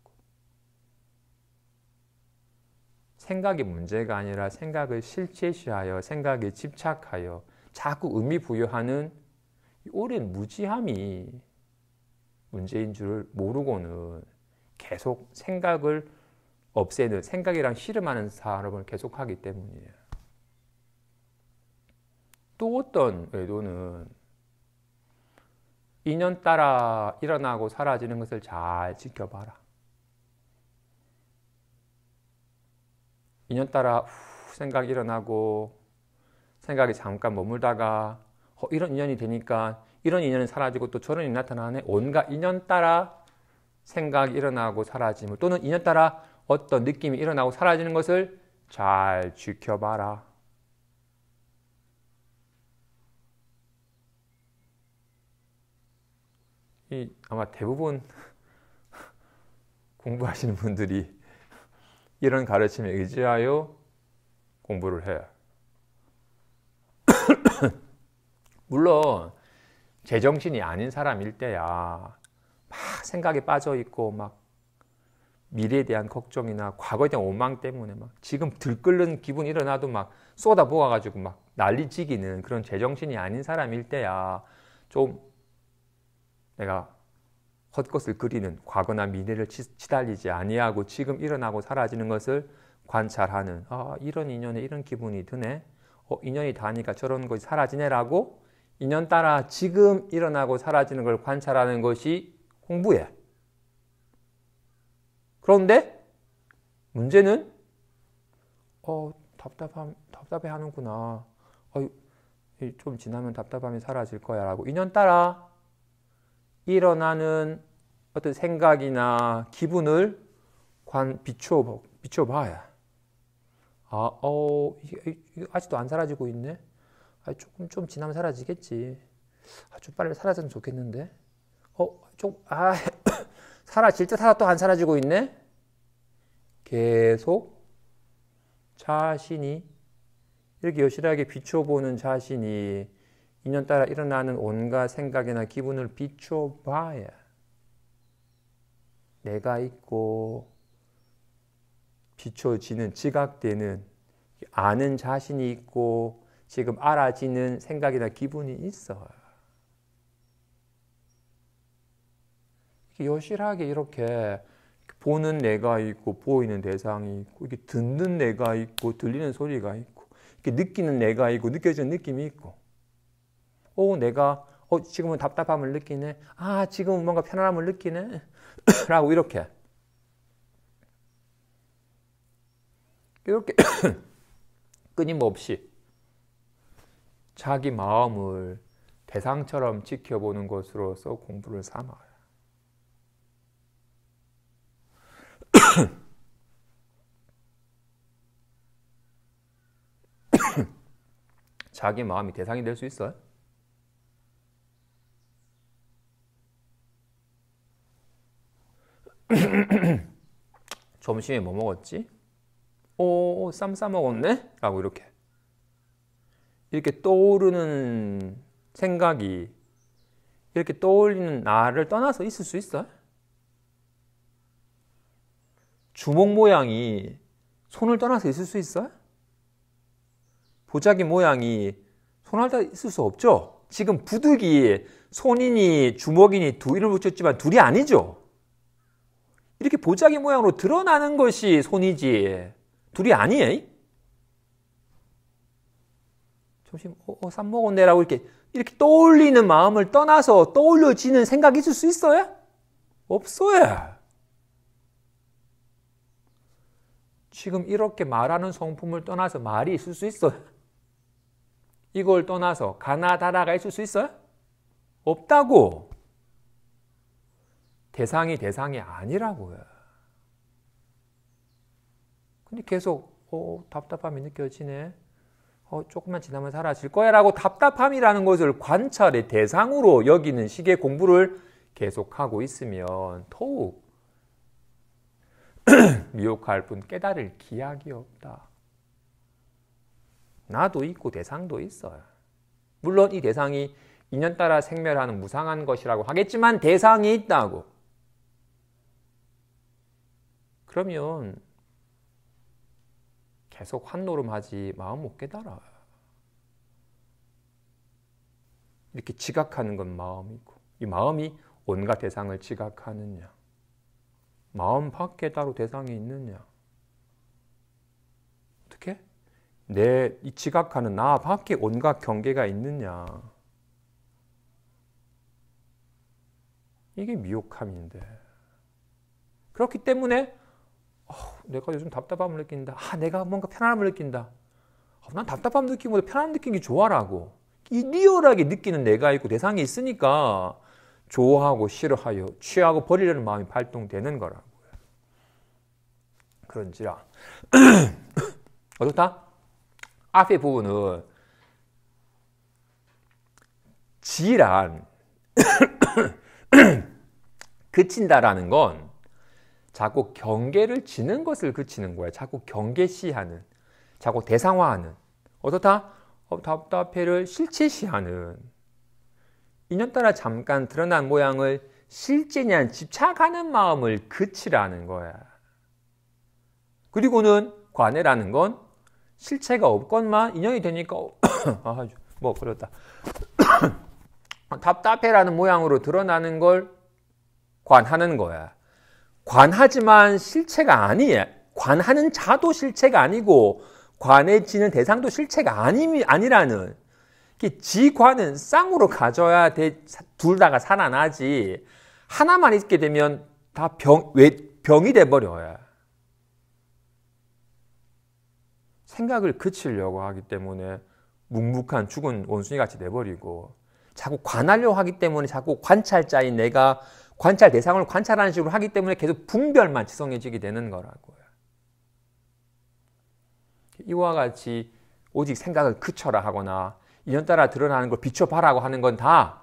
생각이 문제가 아니라 생각을 실체시하여 생각에 집착하여 자꾸 의미 부여하는 오랜 무지함이 문제인 줄 모르고는 계속 생각을 없애는 생각이랑 씨름하는 사람을 계속하기 때문이에요. 또 어떤 외도는 인연 따라 일어나고 사라지는 것을 잘 지켜봐라. 인연 따라 생각이 일어나고 생각이 잠깐 머물다가 이런 인연이 되니까 이런 인연이 사라지고 또 저런 인연이 나타나네. 온갖 인연 따라 생각이 일어나고 사라짐을 또는 인연 따라 어떤 느낌이 일어나고 사라지는 것을 잘 지켜봐라. 아마 대부분 공부하시는 분들이 이런 가르침에 의지하여 공부를 해요. 물론 제정신이 아닌 사람일 때야 막 생각에 빠져 있고 막 미래에 대한 걱정이나 과거에 대한 원망 때문에 막 지금 들끓는 기분이 일어나도 막 쏟아부어가지고 막 난리치기는 그런 제정신이 아닌 사람일 때야 좀 내가 헛것을 그리는 과거나 미래를 치달리지 아니하고 지금 일어나고 사라지는 것을 관찰하는 이런 인연에 이런 기분이 드네. 인연이 닿으니까 저런 것이 사라지네라고 인연 따라 지금 일어나고 사라지는 걸 관찰하는 것이 공부야. 그런데 문제는 답답해 하는구나. 좀 지나면 답답함이 사라질 거야 라고 인연따라 일어나는 어떤 생각이나 기분을 비춰봐야 이게 아직도 안 사라지고 있네. 좀 지나면 사라지겠지. 좀 빨리 사라졌으면 좋겠는데. 사라질 듯 하다 또 안 사라지고 있네. 계속 자신이 이렇게 여실하게 비춰보는 자신이 인연따라 일어나는 온갖 생각이나 기분을 비춰봐야 내가 있고 비춰지는, 지각되는, 아는 자신이 있고 지금 알아지는 생각이나 기분이 있어요. 여실하게 이렇게 보는 내가 있고 보이는 대상이 있고 이렇게 듣는 내가 있고 들리는 소리가 있고 이렇게 느끼는 내가 있고 느껴지는 느낌이 있고 내가 지금은 답답함을 느끼네. 지금은 뭔가 편안함을 느끼네. 라고 이렇게 끊임없이 자기 마음을 대상처럼 지켜보는 것으로서 공부를 삼아요. 자기 마음이 대상이 될 수 있어요? 점심에 뭐 먹었지? 쌈 싸먹었네? 라고 이렇게 떠오르는 생각이 이렇게 떠올리는 나를 떠나서 있을 수 있어요? 주먹 모양이 손을 떠나서 있을 수 있어요? 보자기 모양이 손을 떠나서 있을 수 없죠? 지금 부득이 손이니 주먹이니 둘을 붙였지만 둘이 아니죠? 이렇게 보자기 모양으로 드러나는 것이 손이지 둘이 아니에요? 점심 쌈 먹었네 라고 이렇게 떠올리는 마음을 떠나서 떠올려지는 생각이 있을 수 있어요? 없어요. 지금 이렇게 말하는 성품을 떠나서 말이 있을 수 있어요? 이걸 떠나서 가나다라가 있을 수 있어요? 없다고. 대상이 아니라고요. 근데 계속 답답함이 느껴지네. 조금만 지나면 사라질 거야 라고 답답함이라는 것을 관찰의 대상으로 여기는 식의 공부를 계속하고 있으면 더욱 미혹할 뿐 깨달을 기약이 없다. 나도 있고 대상도 있어요. 물론 이 대상이 인연 따라 생멸하는 무상한 것이라고 하겠지만 대상이 있다고. 그러면 계속 한노름하지 마음 못 깨달아. 이렇게 지각하는 건 마음이고 이 마음이 온갖 대상을 지각하느냐. 마음 밖에 따로 대상이 있느냐. 어떻게? 이 지각하는 나 밖에 온갖 경계가 있느냐. 이게 미혹함인데. 그렇기 때문에 내가 요즘 답답함을 느낀다. 내가 뭔가 편안함을 느낀다. 난 답답함 느끼는 것보다 편안함 느끼는 게 좋아라고. 이 리얼하게 느끼는 내가 있고 대상이 있으니까 좋아하고 싫어하여 취하고 버리려는 마음이 발동되는 거라고요. 그런지라 어떻다? 앞의 부분은 지란 그친다라는 건 자꾸 경계를 지는 것을 그치는 거야. 자꾸 경계시하는, 자꾸 대상화하는. 어떻다? 답답해를 실체시하는. 인연 따라 잠깐 드러난 모양을 실제냐 집착하는 마음을 그치라는 거야. 그리고는 관해라는 건 실체가 없건만 인연이 되니까 그렇다. 답답해라는 모양으로 드러나는 걸 관하는 거야. 관하지만 실체가 아니야. 관하는 자도 실체가 아니고 관해지는 대상도 실체가 아니라는. 지관은 쌍으로 가져야 둘 다가 살아나지. 하나만 있게 되면 다 병이 돼버려요. 생각을 그치려고 하기 때문에 묵묵한 죽은 원숭이 같이 돼버리고, 자꾸 관하려고 하기 때문에 자꾸 관찰자인 내가 관찰 대상을 관찰하는 식으로 하기 때문에 계속 분별만 지성해지게 되는 거라고요. 이와 같이 오직 생각을 그쳐라 하거나 이년따라 드러나는 걸 비춰봐라고 하는 건 다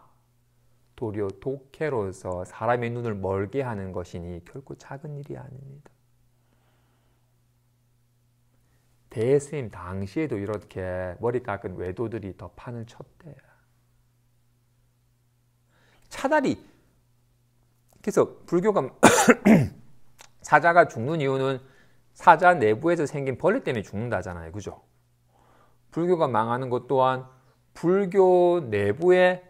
도리어 독해로서 사람의 눈을 멀게 하는 것이니 결코 작은 일이 아닙니다. 대스님 당시에도 이렇게 머리 깎은 외도들이 더 판을 쳤대요. 차라리 그래서 불교가 사자가 죽는 이유는 사자 내부에서 생긴 벌레 때문에 죽는다잖아요. 그죠? 불교가 망하는 것 또한 불교 내부의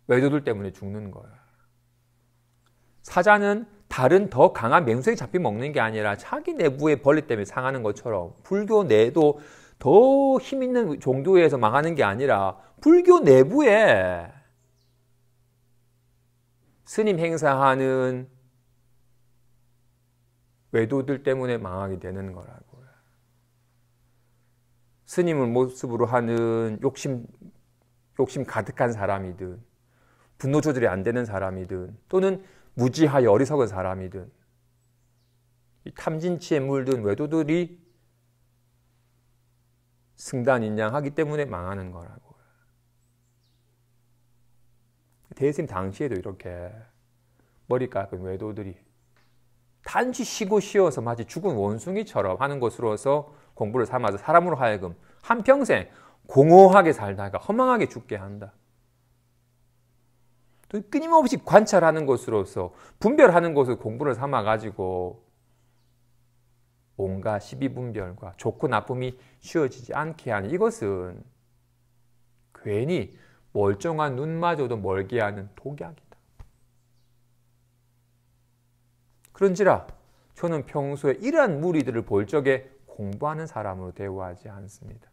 외도들 때문에 죽는 거예요. 사자는 다른 더 강한 맹수에 잡히 먹는 게 아니라 자기 내부의 벌레 때문에 상하는 것처럼 불교 내도 더 힘 있는 종교에서 망하는 게 아니라 불교 내부에 스님 행사하는 외도들 때문에 망하게 되는 거라고요. 스님을 모습으로 하는 욕심 가득한 사람이든 분노 조절이 안 되는 사람이든 또는 무지하여 어리석은 사람이든 이 탐진치에 물든 외도들이 승단인양하기 때문에 망하는 거라고요. 대스님 당시에도 이렇게 머리 깎은 외도들이 단지 쉬고 쉬어서 마치 죽은 원숭이처럼 하는 것으로서 공부를 삼아서 사람으로 하여금 한평생 공허하게 살다가 허망하게 죽게 한다. 또 끊임없이 관찰하는 것으로서 분별하는 것을 공부를 삼아가지고 온갖 시비분별과 좋고 나쁨이 쉬어지지 않게 하는 이것은 괜히 멀쩡한 눈마저도 멀게 하는 독약이다. 그런지라 저는 평소에 이러한 무리들을 볼 적에 공부하는 사람으로 대우하지 않습니다.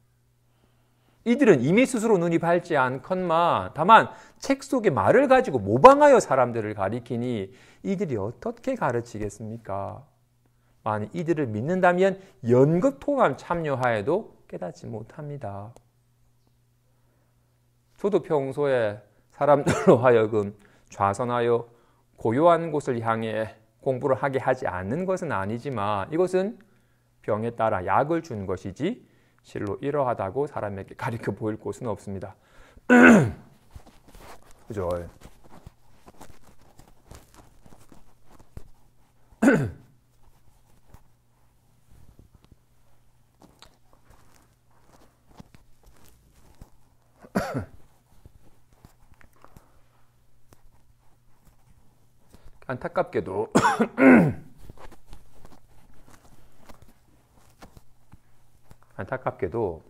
이들은 이미 스스로 눈이 밝지 않건만 다만 책 속의 말을 가지고 모방하여 사람들을 가리키니 이들이 어떻게 가르치겠습니까? 만약 이들을 믿는다면 연극통합 참여하여도 깨닫지 못합니다. 저도 평소에 사람들로 하여금 좌선하여 고요한 곳을 향해 공부를 하게 하지 않는 것은 아니지만 이것은 병에 따라 약을 준 것이지 실로 이러하다고 사람에게 가리켜 보일 곳은 없습니다. 그죠? 안타깝게도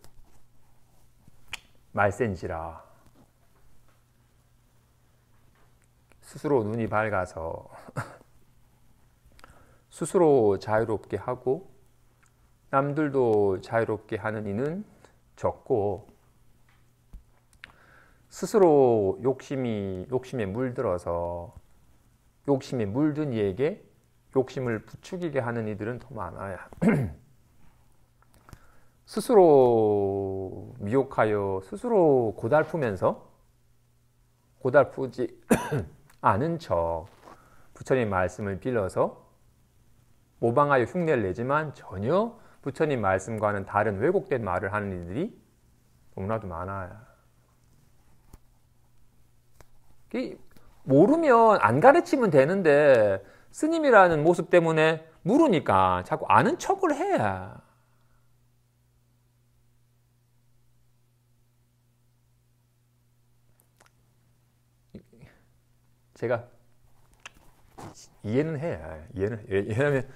말센지라 스스로 눈이 밝아서 스스로 자유롭게 하고 남들도 자유롭게 하는 이는 적고 스스로 욕심에 물들어서 욕심에 물든 이에게 욕심을 부추기게 하는 이들은 더 많아요. 스스로 미혹하여 스스로 고달프면서 고달프지 않은 척 부처님 말씀을 빌려서 모방하여 흉내를 내지만 전혀 부처님 말씀과는 다른 왜곡된 말을 하는 이들이 너무나도 많아요. 모르면 안 가르치면 되는데 스님이라는 모습 때문에 물으니까 자꾸 아는 척을 해야. 제가 이해는 해야. 왜냐하면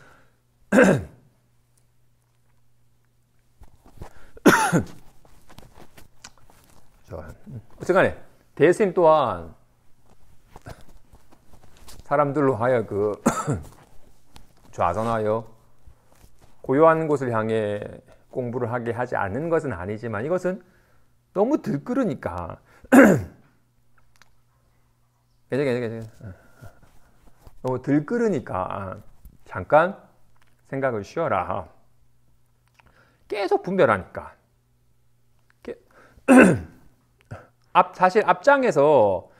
어쨌간에 대스님 또한 사람들로 하여금 좌선하여 고요한 곳을 향해 공부를 하게 하지 않는 것은 아니지만 이것은 너무 들끓으니까 너무 들끓으니까 잠깐 생각을 쉬어라. 계속 분별하니까. 사실 앞장에서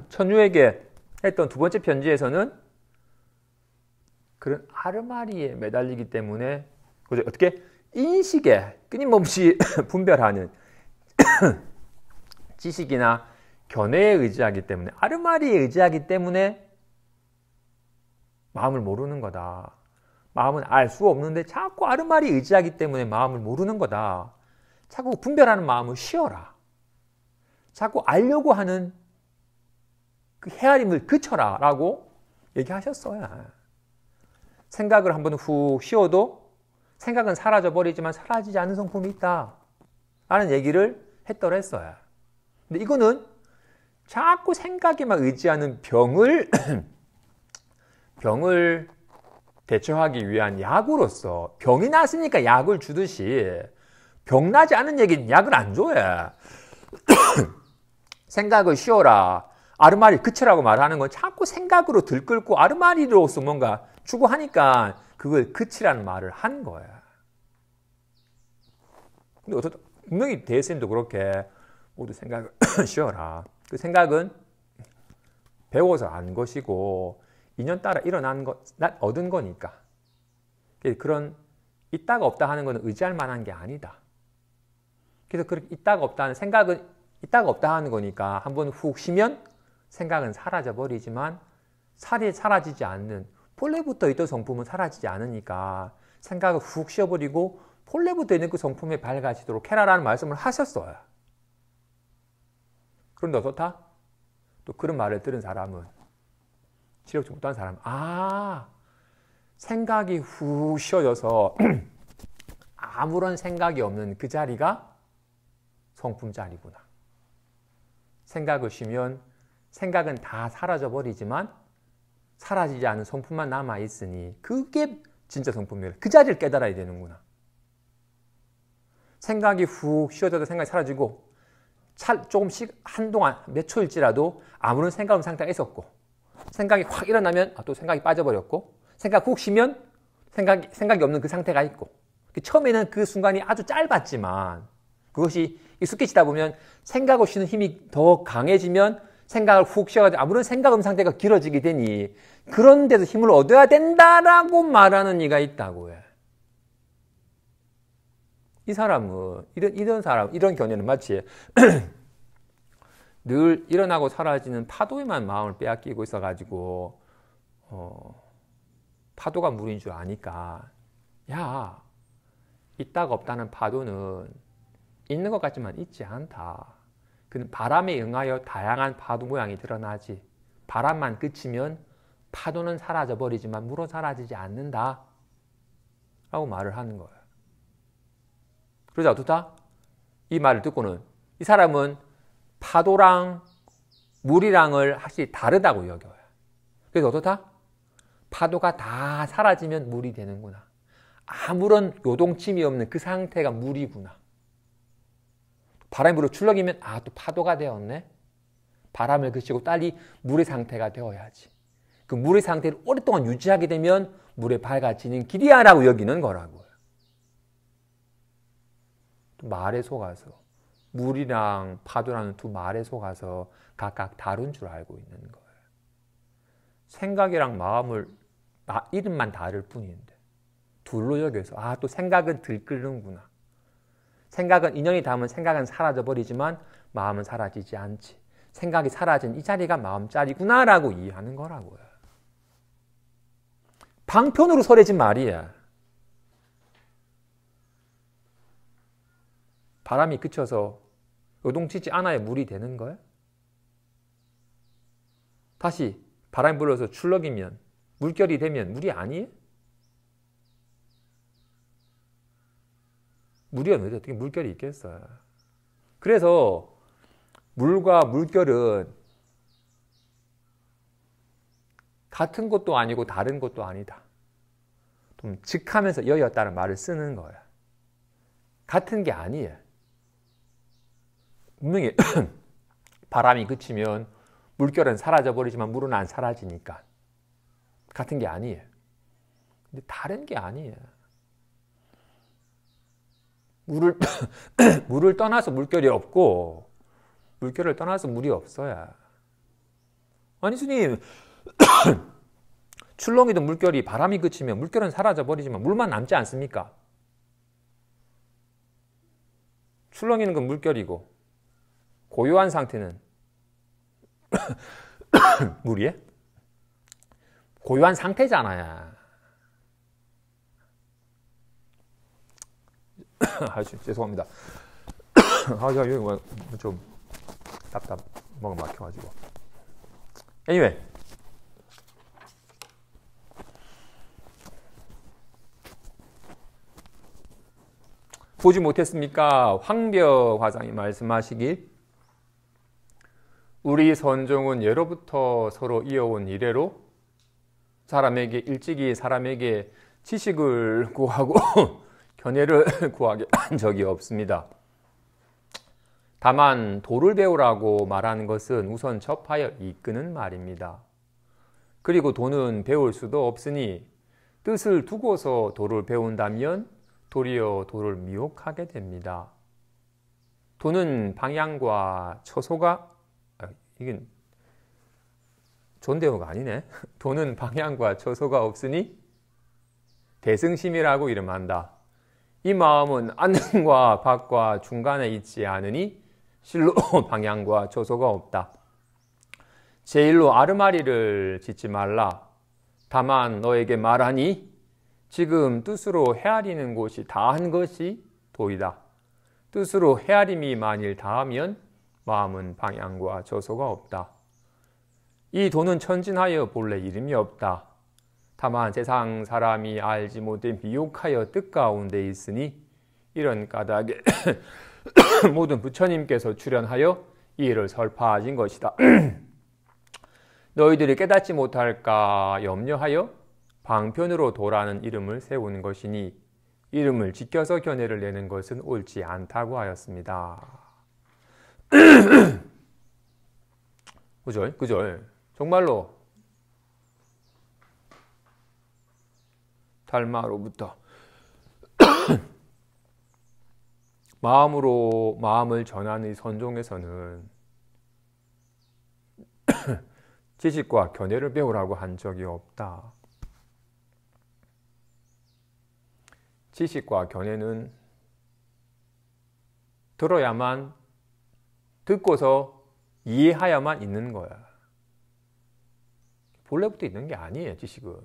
천유에게 했던 두 번째 편지에서는 그런 아르마리에 매달리기 때문에 어떻게 인식에 끊임없이 분별하는 지식이나 견해에 의지하기 때문에, 아르마리에 의지하기 때문에 마음을 모르는 거다. 마음은 알 수 없는데 자꾸 아르마리에 의지하기 때문에 마음을 모르는 거다. 자꾸 분별하는 마음을 쉬어라. 자꾸 알려고 하는 그 헤아림을 그쳐라 라고 얘기하셨어요. 생각을 한번 훅 쉬어도 생각은 사라져버리지만 사라지지 않는 성품이 있다 라는 얘기를 했더랬어요. 근데 이거는 자꾸 생각에만 의지하는 병을 대처하기 위한 약으로서, 병이 났으니까 약을 주듯이 병 나지 않은 얘기는 약을 안 줘요. 생각을 쉬어라, 아르마리 그치라고 말하는 건 자꾸 생각으로 들끓고 아르마리로서 뭔가 추구하니까 그걸 그치라는 말을 한 거예요. 근데 분명히 대스님도 그렇게 모두 생각을 쉬어라. 그 생각은 배워서 안 것이고 인연 따라 일어난 것, 얻은 거니까. 그런 있다가 없다 하는 것은 의지할 만한 게 아니다. 그래서 그렇게 있다가 없다 하는 생각은 있다가 없다 하는 거니까 한번 훅 쉬면 생각은 사라져 버리지만 사라지지 않는, 본래부터 있던 성품은 사라지지 않으니까 생각을 훅 쉬어버리고 본래부터 있는 그 성품에 밝아지도록 해라라는 말씀을 하셨어요. 그런데 어떻다? 또 그런 말을 들은 사람은, 지력지 못한 사람은, 생각이 훅 쉬어져서 아무런 생각이 없는 그 자리가 성품 자리구나. 생각을 쉬면 생각은 다 사라져 버리지만 사라지지 않은 성품만 남아있으니 그게 진짜 성품이에요. 그 자리를 깨달아야 되는구나. 생각이 훅 쉬어져도 생각이 사라지고 조금씩 한동안 몇 초일지라도 아무런 생각 없는 상태가 있었고, 생각이 확 일어나면 또 생각이 빠져버렸고, 생각 훅 쉬면 생각이 없는 그 상태가 있고, 처음에는 그 순간이 아주 짧았지만 그것이 익숙해지다 보면 생각을 쉬는 힘이 더 강해지면 생각을 훅 쉬어가지고 아무런 생각 없는 상태가 길어지게 되니 그런 데서 힘을 얻어야 된다라고 말하는 이가 있다고요. 이 사람은 이런 견해는 마치 늘 일어나고 사라지는 파도에만 마음을 빼앗기고 있어가지고 파도가 물인 줄 아니까, 야, 있다가 없다는 파도는 있는 것 같지만 있지 않다. 그는 바람에 응하여 다양한 파도 모양이 드러나지, 바람만 그치면 파도는 사라져버리지만 물은 사라지지 않는다 라고 말을 하는 거예요. 그러자 어떻다? 이 말을 듣고는 이 사람은 파도랑 물이랑을 확실히 다르다고 여겨요. 그래서 어떻다? 파도가 다 사라지면 물이 되는구나. 아무런 요동침이 없는 그 상태가 물이구나. 바람이 불어 출렁이면 또 파도가 되었네. 바람을 그치고 빨리 물의 상태가 되어야지. 그 물의 상태를 오랫동안 유지하게 되면 물에 밝아지는 길이야 라고 여기는 거라고요. 말에 속아서 물이랑 파도라는 두 말에 속아서 각각 다른 줄 알고 있는 거예요. 생각이랑 마음을 이름만 다를 뿐인데 둘로 여겨서 또 생각은 들끓는구나. 생각은 인연이 닿으면 생각은 사라져버리지만 마음은 사라지지 않지. 생각이 사라진 이 자리가 마음 자리구나 라고 이해하는 거라고요. 방편으로 설해진 말이야. 바람이 그쳐서 요동치지 않아야 물이 되는 거야? 다시 바람이 불어서 출렁이면 물결이 되면 물이 아니에요? 물이 어떻게 물결이 있겠어요? 그래서 물과 물결은 같은 것도 아니고 다른 것도 아니다. 좀 직하면서 여였다는 말을 쓰는 거예요. 같은 게 아니에요. 분명히 바람이 그치면 물결은 사라져버리지만 물은 안 사라지니까 같은 게 아니에요. 근데 다른 게 아니에요. 물을 떠나서 물결이 없고 물결을 떠나서 물이 없어야. 아니 스님, 출렁이던 물결이 바람이 그치면 물결은 사라져버리지만 물만 남지 않습니까? 출렁이는 건 물결이고 고요한 상태는 물이에요? 고요한 상태잖아요. 아주 죄송합니다. 여기 좀 뭐가 막혀가지고. Anyway. 보지 못했습니까? 황벼 화장이 말씀하시길 우리 선종은 예로부터 서로 이어온 이래로 일찍이 사람에게 지식을 구하고 견해를 구하게 한 적이 없습니다. 다만 도를 배우라고 말하는 것은 우선 접하여 이끄는 말입니다. 그리고 도는 배울 수도 없으니 뜻을 두고서 도를 배운다면 도리어 도를 미혹하게 됩니다. 도는 방향과 처소가 이건 존대어가 아니네. 도는 방향과 처소가 없으니 대승심이라고 이름한다. 이 마음은 안과 밖과 중간에 있지 않으니 실로 방향과 처소가 없다. 제1로 아르마리를 짓지 말라. 다만 너에게 말하니 지금 뜻으로 헤아리는 곳이 다한 것이 도이다. 뜻으로 헤아림이 만일 다하면 마음은 방향과 처소가 없다. 이 도는 천진하여 본래 이름이 없다. 다만 세상 사람이 알지 못해 미혹하여 뜻 가운데 있으니 이런 까닭에 모든 부처님께서 출현하여 이 일을 설파하신 것이다. 너희들이 깨닫지 못할까 염려하여 방편으로 도라는 이름을 세우는 것이니 이름을 지켜서 견해를 내는 것은 옳지 않다고 하였습니다. 그죠? 정말로 달마로부터 마음으로 마음을 전하는 선종에서는 지식과 견해를 배우라고 한 적이 없다. 지식과 견해는 들어야만, 듣고서 이해하야만 있는 거야. 본래부터 있는 게 아니에요, 지식은,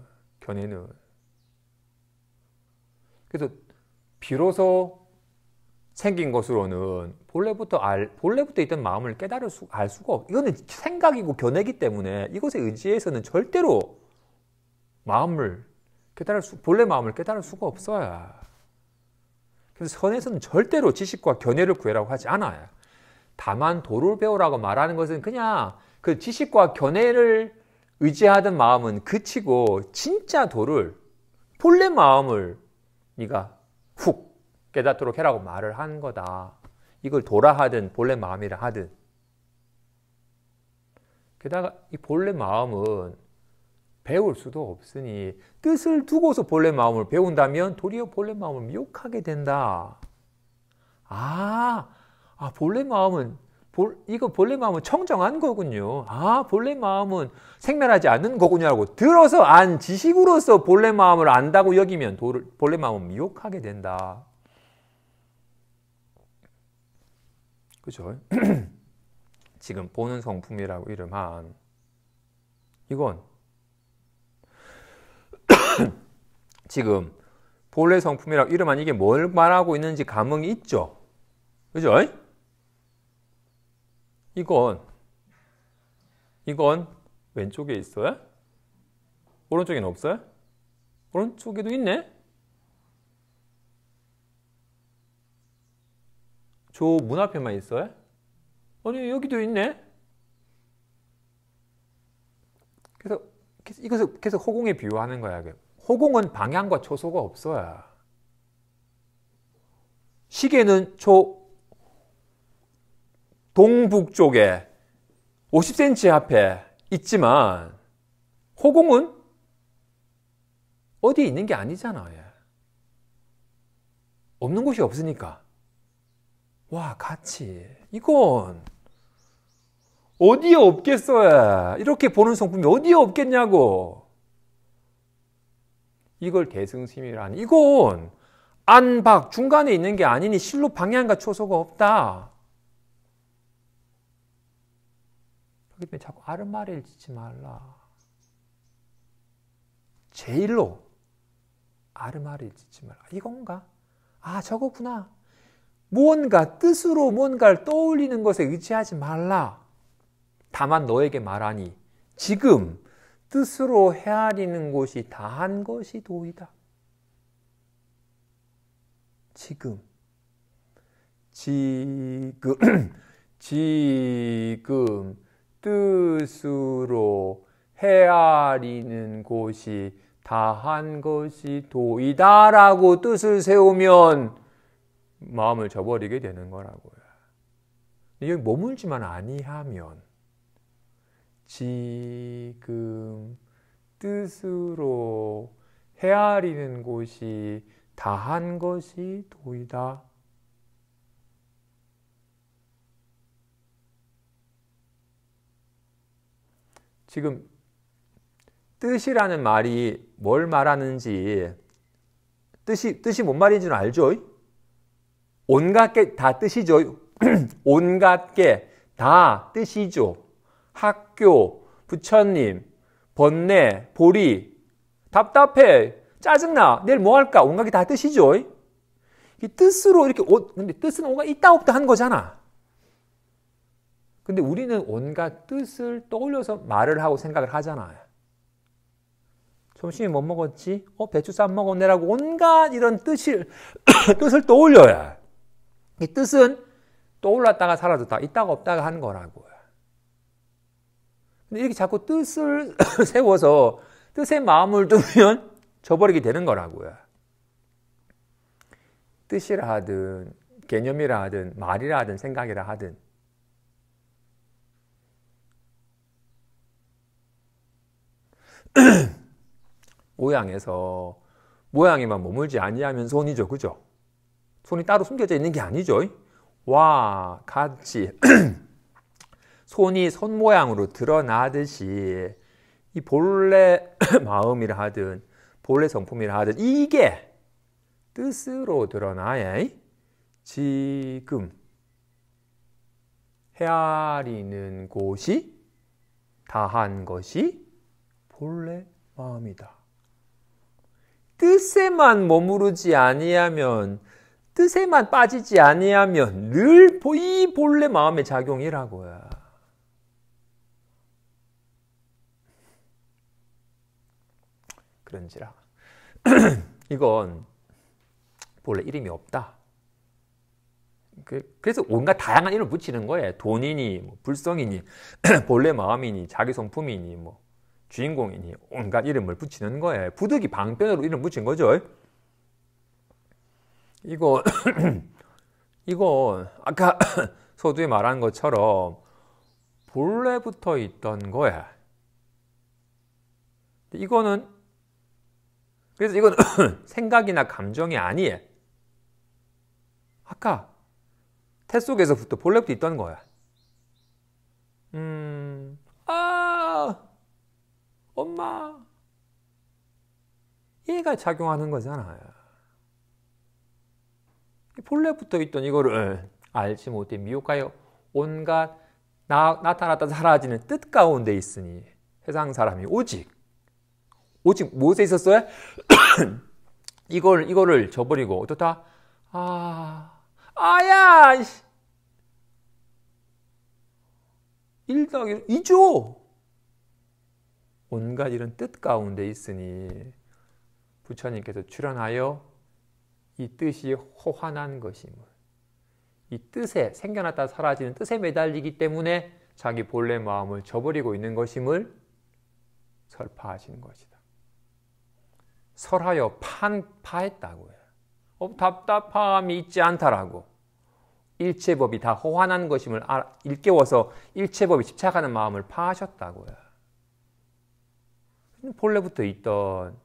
견해는. 그래서 비로소 생긴 것으로는 본래부터 있던 마음을 알 수가 없어. 이거는 생각이고 견해이기 때문에 이것에 의지해서는 절대로 본래 마음을 깨달을 수가 없어요. 그래서 선에서는 절대로 지식과 견해를 구해라고 하지 않아요. 다만 도를 배우라고 말하는 것은 그냥 그 지식과 견해를 의지하던 마음은 그치고 진짜 도를, 본래 마음을 네가 훅 깨닫도록 해라고 말을 한 거다. 이걸 도라 하든 본래 마음이라 하든. 게다가 이 본래 마음은 배울 수도 없으니 뜻을 두고서 본래 마음을 배운다면 도리어 본래 마음을 미혹하게 된다. 본래 마음은 본래 마음은 청정한 거군요. 본래 마음은 생멸하지 않는 거군요라고 들어서 안 지식으로서 본래 마음을 안다고 여기면 본래 마음은 미혹하게 된다. 그죠? 지금 보는 성품이라고 이름한 이건 지금 본래 성품이라고 이름한 이게 뭘 말하고 있는지 감흥이 있죠? 그죠? 이건 왼쪽에 있어요? 오른쪽에는 없어요? 오른쪽에도 있네? 저 문 앞에만 있어요? 아니 여기도 있네? 그래서 이것을 계속 허공에 비유하는 거야. 허공은 방향과 초소가 없어요. 시계는 동북쪽에 50cm 앞에 있지만 허공은 어디에 있는 게 아니잖아요. 없는 곳이 없으니까. 와, 가치. 이건 어디에 없겠어요. 이렇게 보는 성품이 어디에 없겠냐고. 이걸 대승심이라니. 이건 안박 중간에 있는 게 아니니 실로 방향과 초소가 없다. 그렇기 때문에 자꾸 아르마리를 짓지 말라. 제일로 아르마리를 짓지 말라. 이건가? 아, 저거구나. 무언가 뜻으로 뭔가를 떠올리는 것에 의지하지 말라. 다만 너에게 말하니 지금 뜻으로 헤아리는 곳이 다한 것이 도이다. 지금 뜻으로 헤아리는 곳이 다한 것이 도이다라고 뜻을 세우면 마음을 저버리게 되는 거라고요. 여기 머물지만 아니하면 지금 뜻으로 헤아리는 곳이 다한 것이 도이다. 지금 뜻이라는 말이 뭘 말하는지 뜻이 뭔 말인지는 알죠? 온갖 게 다 뜻이죠. 온갖 게 다 뜻이죠. 학교, 부처님, 번뇌, 보리, 답답해, 짜증나, 내일 뭐 할까? 온갖 게 다 뜻이죠. 이 뜻으로 이렇게 근데 뜻은 온갖 있다 없다 한 거잖아. 근데 우리는 온갖 뜻을 떠올려서 말을 하고 생각을 하잖아요. 점심에 뭐 먹었지? 배추 쌈 먹었네라고 온갖 이런 뜻을 떠올려야. 이 뜻은 떠올랐다가 사라졌다, 있다가 없다가 한 거라고요. 근데 이렇게 자꾸 뜻을 세워서 뜻에 마음을 두면 저버리게 되는 거라고요. 뜻이라 하든 개념이라 하든 말이라 하든 생각이라 하든 모양에만 머물지 아니하면 손이죠. 그죠? 손이 따로 숨겨져 있는 게 아니죠. 와, 같이 손이 손 모양으로 드러나듯이 이 본래 마음이라 하든 본래 성품이라 하든 이게 뜻으로 드러나야 지금 헤아리는 곳이 다한 것이 본래 마음이다. 뜻에만 머무르지 아니하면, 뜻에만 빠지지 아니하면 늘 이 본래 마음의 작용이라고요. 그런지라 이건 본래 이름이 없다. 그래서 온갖 다양한 이름을 붙이는 거예요. 돈이니 불성이니 본래 마음이니 자기 성품이니 주인공이니 온갖 이름을 붙이는 거예요. 부득이 방편으로 이름 붙인 거죠. 이거 아까 서두에 말한 것처럼 본래부터 있던 거야. 그래서 이건 생각이나 감정이 아니에요. 아까 태 속에서부터 본래부터 있던 거야. 엄마. 얘가 작용하는 거잖아요. 본래부터 있던 이거를 알지 못해 미혹하여 온갖 나타났다 사라지는 뜻 가운데 있으니 세상 사람이 오직 무엇에 있었어요? 이거를 저버리고 어떻다? 아야! 1 더하기 2죠! 온갖 이런 뜻 가운데 있으니 부처님께서 출현하여 이 뜻이 호환한 것임을, 이 뜻에 생겨났다 사라지는 뜻에 매달리기 때문에 자기 본래 마음을 저버리고 있는 것임을 설파하신 것이다. 설하여 파했다고요. 답답함이 있지 않다라고. 일체법이 다 호환한 것임을 일깨워서 일체법이 집착하는 마음을 파하셨다고요. 본래부터 있던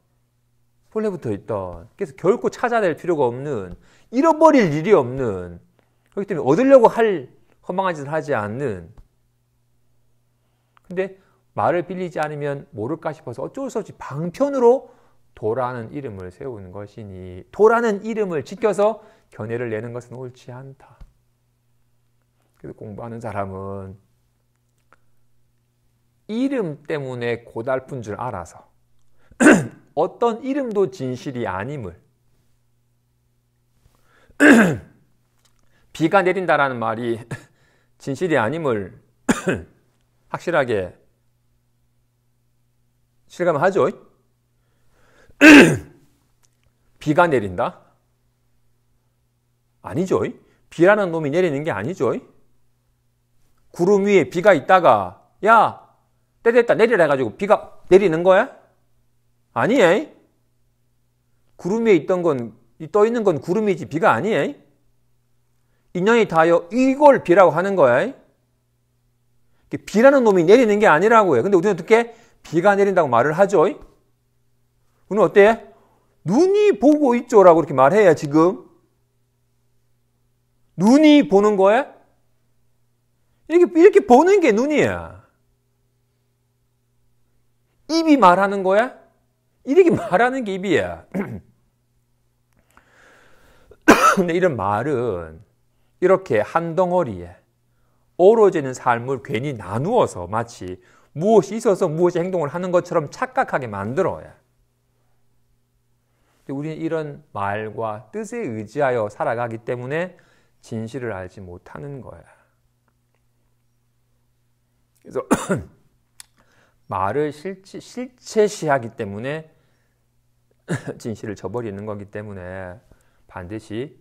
본래부터 있던, 그래서 결코 찾아낼 필요가 없는, 잃어버릴 일이 없는, 그렇기 때문에 얻으려고 할 허망한 짓을 하지 않는. 근데 말을 빌리지 않으면 모를까 싶어서 어쩔 수 없이 방편으로 도라는 이름을 세우는 것이니, 도라는 이름을 지켜서 견해를 내는 것은 옳지 않다. 그래서 공부하는 사람은 이름 때문에 고달픈 줄 알아서 어떤 이름도 진실이 아님을, 비가 내린다라는 말이 진실이 아님을 확실하게 실감하죠? 비가 내린다? 아니죠. 비라는 놈이 내리는 게 아니죠. 구름 위에 비가 있다가 야, 때 됐다 내리라 해가지고 비가 내리는 거야? 아니에요. 구름 위에 있던 건, 떠 있는 건 구름이지 비가 아니에요. 인연이 닿아요. 이걸 비라고 하는 거야. 비라는 놈이 내리는 게 아니라고요. 근데 우리는 어떻게 비가 내린다고 말을 하죠? 우리는 어때? 눈이 보고 있죠라고 이렇게 말해야 지금. 눈이 보는 거야? 이렇게 보는 게 눈이야. 입이 말하는 거야? 이렇게 말하는 게 입이야. 근데 이런 말은 이렇게 한 덩어리에 어우러지는 삶을 괜히 나누어서 마치 무엇이 있어서 무엇이 행동을 하는 것처럼 착각하게 만들어요. 우리는 이런 말과 뜻에 의지하여 살아가기 때문에 진실을 알지 못하는 거야. 그래서 말을 실체시하기 때문에 진실을 저버리는 거기 때문에 반드시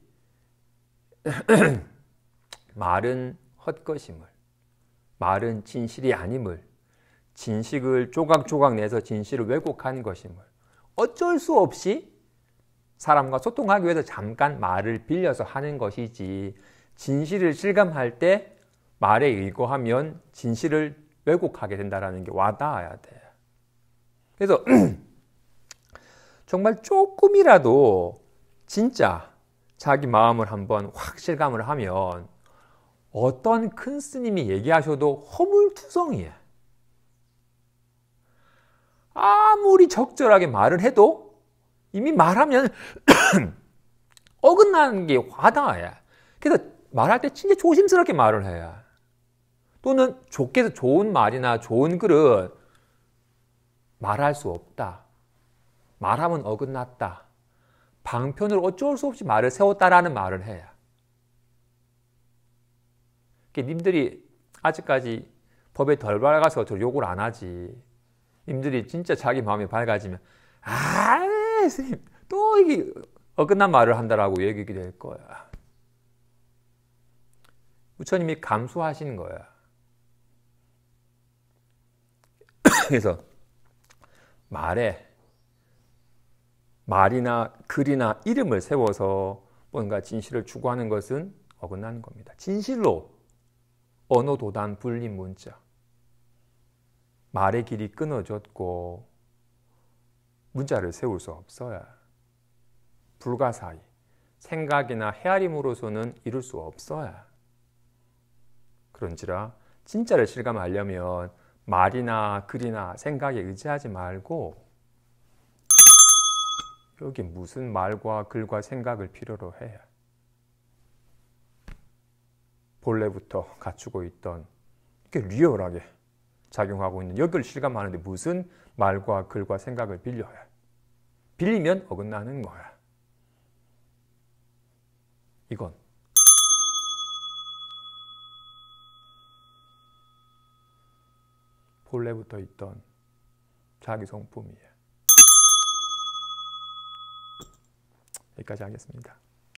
말은 헛것임을, 말은 진실이 아님을, 진식을 조각조각 내서 진실을 왜곡한 것임을 어쩔 수 없이 사람과 소통하기 위해서 잠깐 말을 빌려서 하는 것이지, 진실을 실감할 때 말에 의거하면 진실을 왜곡하게 된다는 게 와닿아야 돼. 그래서 정말 조금이라도 진짜 자기 마음을 한번 확 실감을 하면 어떤 큰 스님이 얘기하셔도 허물투성이에요. 아무리 적절하게 말을 해도 이미 말하면 어긋나는 게 와닿아요. 그래서 말할 때 진짜 조심스럽게 말을 해요. 또는 좋게 좋은 말이나 좋은 글은 말할 수 없다. 말하면 어긋났다. 방편으로 어쩔 수 없이 말을 세웠다라는 말을 해요. 님들이 아직까지 법에 덜 밝아서 저 욕을 안 하지. 님들이 진짜 자기 마음이 밝아지면 스님 또 이게 어긋난 말을 한다라고 얘기하게 될 거야. 부처님이 감수하시는 거야. 그래서 말이나 글이나 이름을 세워서 뭔가 진실을 추구하는 것은 어긋나는 겁니다. 진실로 언어도단 불림 문자. 말의 길이 끊어졌고 문자를 세울 수 없어요. 불가사의. 생각이나 헤아림으로서는 이룰 수 없어요. 그런지라 진짜를 실감하려면 말이나 글이나 생각에 의지하지 말고 여기 무슨 말과 글과 생각을 필요로 해야 본래부터 갖추고 있던 이렇게 리얼하게 작용하고 있는 여기를 실감하는데 무슨 말과 글과 생각을 빌려야 빌리면 어긋나는 거야. 이건 본래부터 있던 자기 성품이에요. 여기까지 하겠습니다.